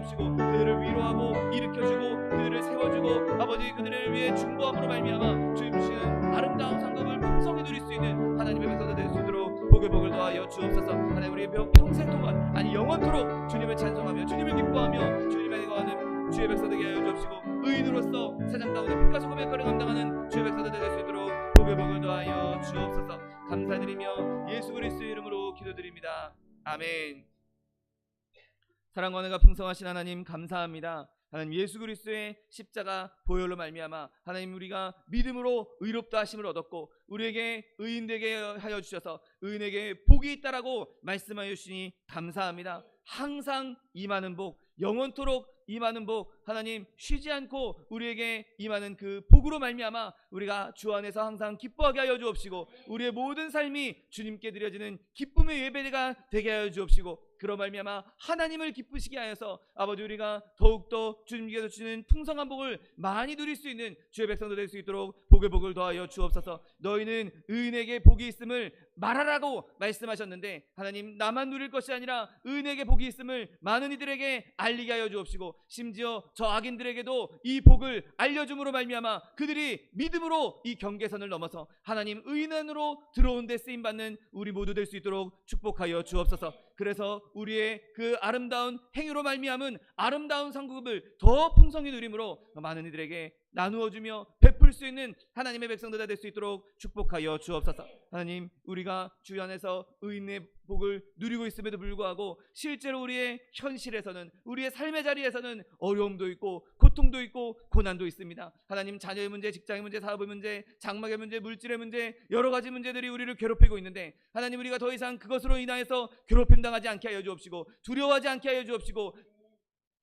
주옵시고 그들을 위로하고 일으켜주고 그들을 세워주고 아버지 그들을 위해 중보함으로 말미암아 주님 주시는 아름다운 상급을 풍성히 누릴 수 있는 하나님의 백성들 될 수 있도록 복을 더하여 주옵소서. 하나님 우리의 평생 동안 아니 영원토록 주님을 찬송하며 주님을 기뻐하며 주님의 거하는 주의 백성들 되게 하여 주옵시고 의인으로서 세상 가운데 빛과 소금의 역할을 감당하는 주의 백성들 될 수 있도록 복을 더하여 주옵소서. 감사드리며 예수 그리스도의 이름으로 기도드립니다. 아멘. 사랑과 은혜가 풍성하신 하나님 감사합니다. 하나님 예수 그리스도의 십자가 보혈로 말미암아 하나님 우리가 믿음으로 의롭다 하심을 얻었고 우리에게 의인 되게 하여 주셔서 의인에게 복이 있다라고 말씀하여 주시니 감사합니다. 항상 임하는 복, 영원토록 임하는 복, 하나님 쉬지 않고 우리에게 임하는 그 복으로 말미암아 우리가 주 안에서 항상 기뻐하게 하여 주옵시고 우리의 모든 삶이 주님께 드려지는 기쁨의 예배가 되게 하여 주옵시고 그로 말미암아 하나님을 기쁘시게 하여서 아버지 우리가 더욱더 주님께서 주시는 풍성한 복을 많이 누릴 수 있는 주의 백성들 될 수 있도록 복을 더하여 주옵소서. 너희는 의인에게 복이 있음을 말하라고 말씀하셨는데 하나님 나만 누릴 것이 아니라 의인에게 복이 있음을 많은 이들에게 알리게 하여 주옵시고 심지어 저 악인들에게도 이 복을 알려줌으로 말미암아 그들이 믿음으로 이 경계선을 넘어서 하나님 의인 안으로 들어온 데 쓰임받는 우리 모두 될 수 있도록 축복하여 주옵소서. 그래서 우리의 그 아름다운 행위로 말미암은 아름다운 상급을 더 풍성히 누림으로 많은 이들에게 나누어주며 베풀 수 있는 하나님의 백성들 될 수 있도록 축복하여 주옵소서. 하나님 우리가 주 안에서 의인의 복을 누리고 있음에도 불구하고 실제로 우리의 현실에서는 우리의 삶의 자리에서는 어려움도 있고 고통도 있고 고난도 있습니다. 하나님 자녀의 문제, 직장의 문제, 사업의 문제, 장막의 문제, 물질의 문제 여러 가지 문제들이 우리를 괴롭히고 있는데 하나님 우리가 더 이상 그것으로 인하여서 괴롭힘 당하지 않게 하여 주옵시고 두려워하지 않게 하여 주옵시고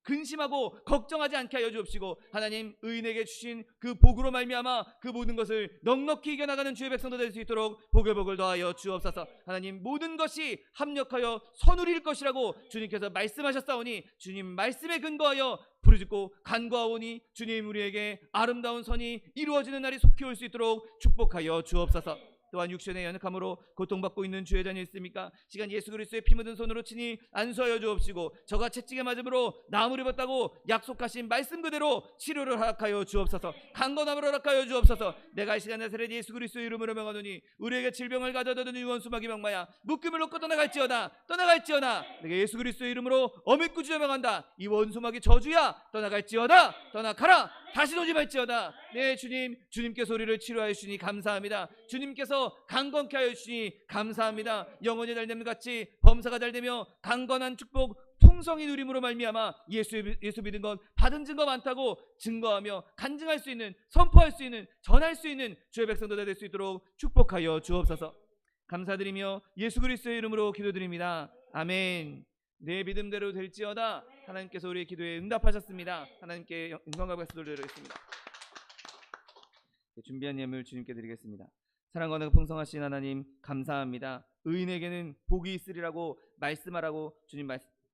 근심하고 걱정하지 않게 하여 주옵시고 하나님 의인에게 주신 그 복으로 말미암아 그 모든 것을 넉넉히 이겨나가는 주의 백성들 될 수 있도록 복을 더하여 주옵소서. 하나님 모든 것이 합력하여 선우리일 것이라고 주님께서 말씀하셨사오니 주님 말씀에 근거하여 부르짖고 간구하오니 주님 우리에게 아름다운 선이 이루어지는 날이 속히 올 수 있도록 축복하여 주옵소서. 또한 육신의 연약함으로 고통받고 있는 주의 자녀 있습니까? 시간 예수 그리스도의 피 묻은 손으로 친히 안수하여 주옵시고 저가 채찍에 맞음으로 나무를 입었다고 약속하신 말씀 그대로 치료를 허락하여 주옵소서. 강건함을 허락하여 주옵소서. 내가 이 시간 나사렛 예수 그리스도의 이름으로 명하노니 우리에게 질병을 가져다 드는 원수마귀 병마야 묶음을 놓고 떠나갈지어다 내가 예수 그리스도의 이름으로 어밉고 주여 명한다. 이 원수마귀 저주야 떠나갈지어다 떠나가라 다시 오지 말지어다. 네 주님 주님께서 우리를 치료하여 주시니 감사합니다. 주님께서 강건케 하여 주시니 감사합니다. 영혼이 잘됨을 같이 범사가 잘되며 강건한 축복 풍성히 누림으로 말미암아 예수 믿은 것 받은 증거 많다고 증거하며 간증할 수 있는 선포할 수 있는 전할 수 있는 주의 백성들 될 수 있도록 축복하여 주옵소서. 감사드리며 예수 그리스도의 이름으로 기도드립니다. 아멘. 내 믿음대로 될지어다. 하나님께서 우리의 기도에 응답하셨습니다. 하나님께 영광과 박수 돌려드리겠습니다. 준비한 예물 주님께 드리겠습니다. 사랑과 은혜가 풍성하신 하나님 감사합니다. 의인에게는 복이 있으리라고 말씀하라고 주님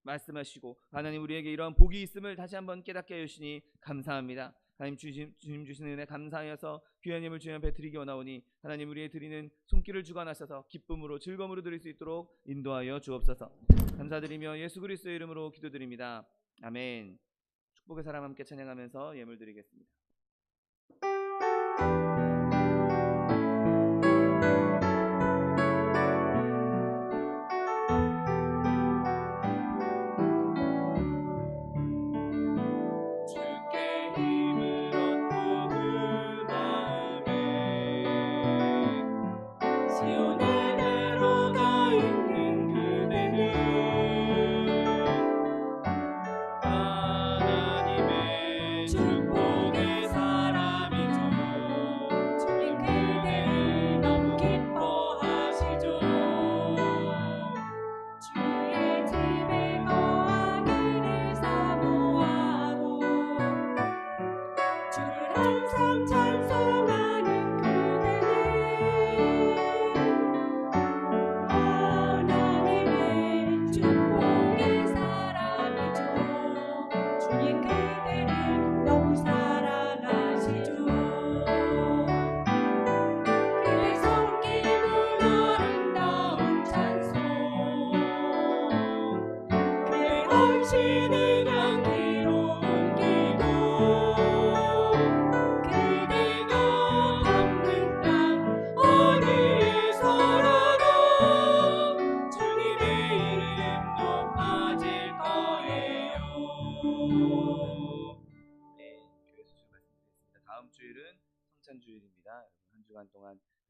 말씀하시고 하나님 우리에게 이러한 복이 있음을 다시 한번 깨닫게 해주시니 감사합니다. 하나님 주님 주시는 은혜 감사하여서 귀한 예물 주님 앞에 드리기 원하오니 하나님 우리의 드리는 손길을 주관하셔서 기쁨으로 즐거움으로 드릴 수 있도록 인도하여 주옵소서. 감사드리며 예수 그리스도의 이름으로 기도드립니다. 아멘. 축복의 사람 함께 찬양하면서 예물 드리겠습니다. 축복의 사람이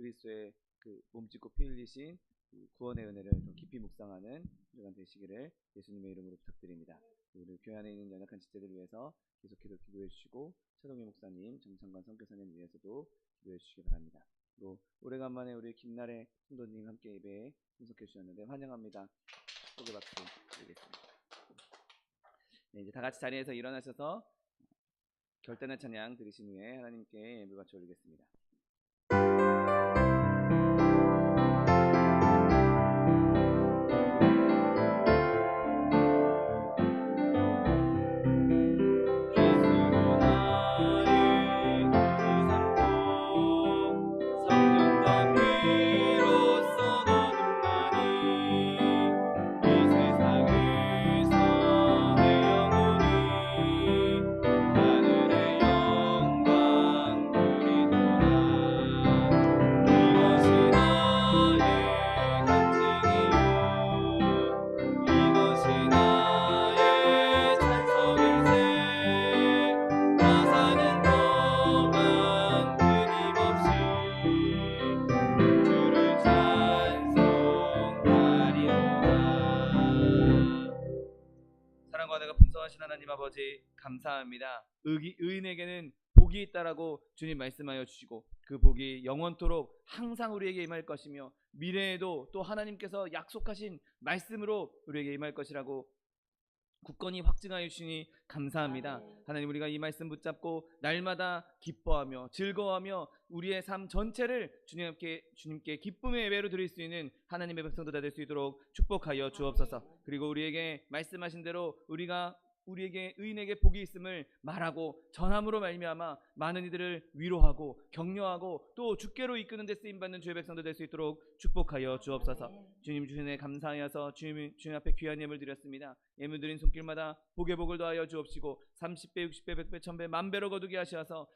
그리스도의 그 몸짓고 피 흘리신 그 구원의 은혜를 더 깊이 묵상하는 주간 되시기를 예수님의 이름으로 부탁드립니다. 우리 교회 안에 있는 연약한 지체들을 위해서 계속해서 기도해 주시고 차동희 목사님, 정창관 선교사님 위해서도 기도해 주시기 바랍니다. 또 오래간만에 우리 김나래 성도님 함께 예배에 참석해 주셨는데 환영합니다. 축복의 박수 드리겠습니다. 네, 이제 다 같이 자리에서 일어나셔서 결단의 찬양 드리신 후에 하나님께 예배 바쳐 올리겠습니다. 풍성하신 하나님 아버지 감사합니다. 의인에게는 복이 있다라고 주님 말씀하여 주시고 그 복이 영원토록 항상 우리에게 임할 것이며 미래에도 또 하나님께서 약속하신 말씀으로 우리에게 임할 것이라고 굳건히 확증하여 주시니 감사합니다. 하나님, 우리가 이 말씀 붙잡고 날마다 기뻐하며 즐거워하며 우리의 삶 전체를 주님께 기쁨의 예배로 드릴 수 있는 하나님의 백성들 다 될 수 있도록 축복하여 주옵소서. 그리고 우리에게 말씀하신 대로 우리에게 의인에게 복이 있음을 말하고 전함으로 말미암아 많은 이들을 위로하고 격려하고 또 주께로 이끄는 데 쓰임받는 주의 백성들 될 수 있도록 축복하여 주옵소서. 주님 주신에 감사하여서 주님 앞에 귀한 예물 드렸습니다. 예물 드린 손길마다 복의 복을 더하여 주옵시고 30배 60배 100배 1000배 만배로 거두게 하셔서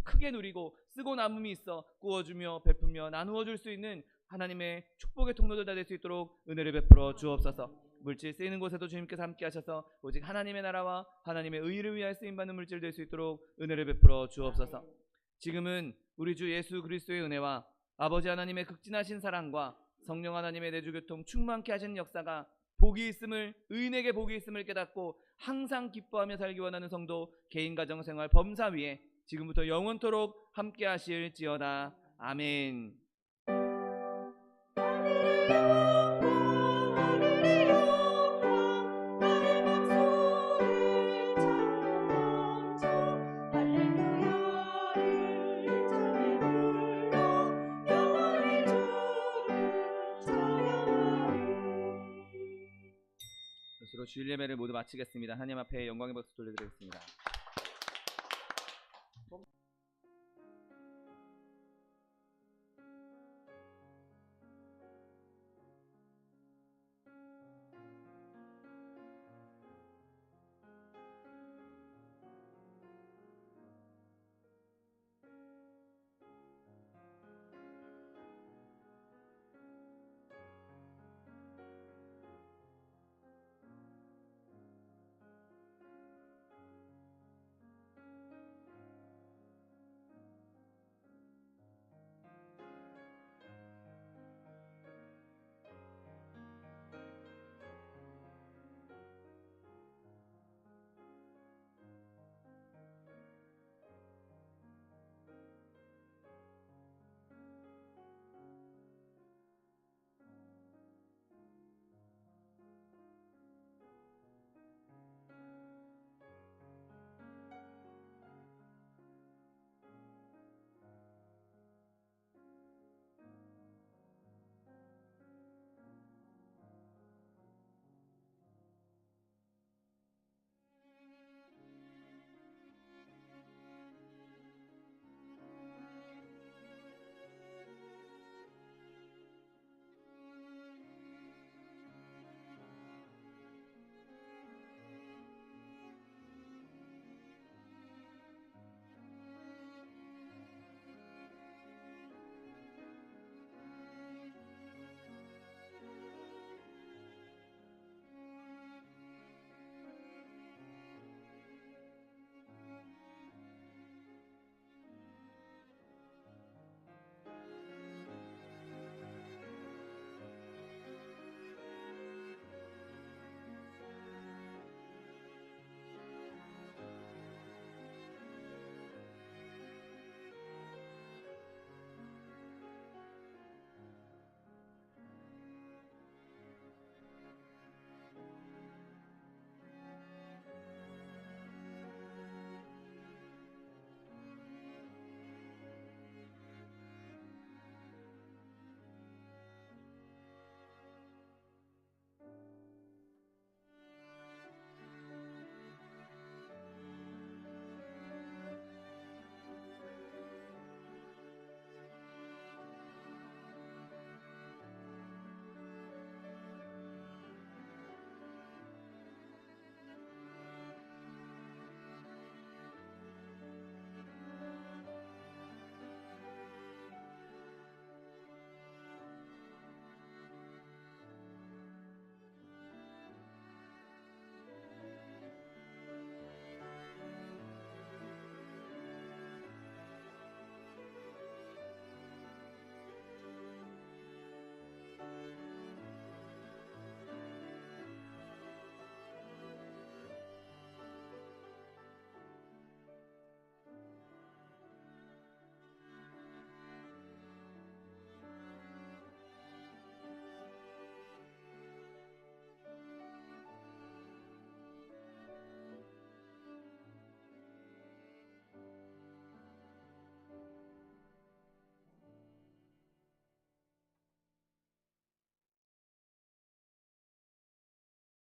크게 누리고 쓰고 남음이 있어 구워주며 베풀며 나누어 줄 수 있는 하나님의 축복의 통로들 다 될 수 있도록 은혜를 베풀어 주옵소서. 물질 쓰이는 곳에도 주님께서 함께 하셔서 오직 하나님의 나라와 하나님의 의를 위하여 쓰임받는 물질 될 수 있도록 은혜를 베풀어 주옵소서. 지금은 우리 주 예수 그리스도의 은혜와 아버지 하나님의 극진하신 사랑과 성령 하나님의 내주교통 충만케 하시는 역사가 의인에게 복이 있음을 깨닫고 항상 기뻐하며 살기 원하는 성도 개인 가정 생활 범사 위에 지금부터 영원토록 함께 하실지어다. 아멘. 주일 예배를 모두 마치겠습니다. 하나님 앞에 영광의 박수 돌려드리겠습니다.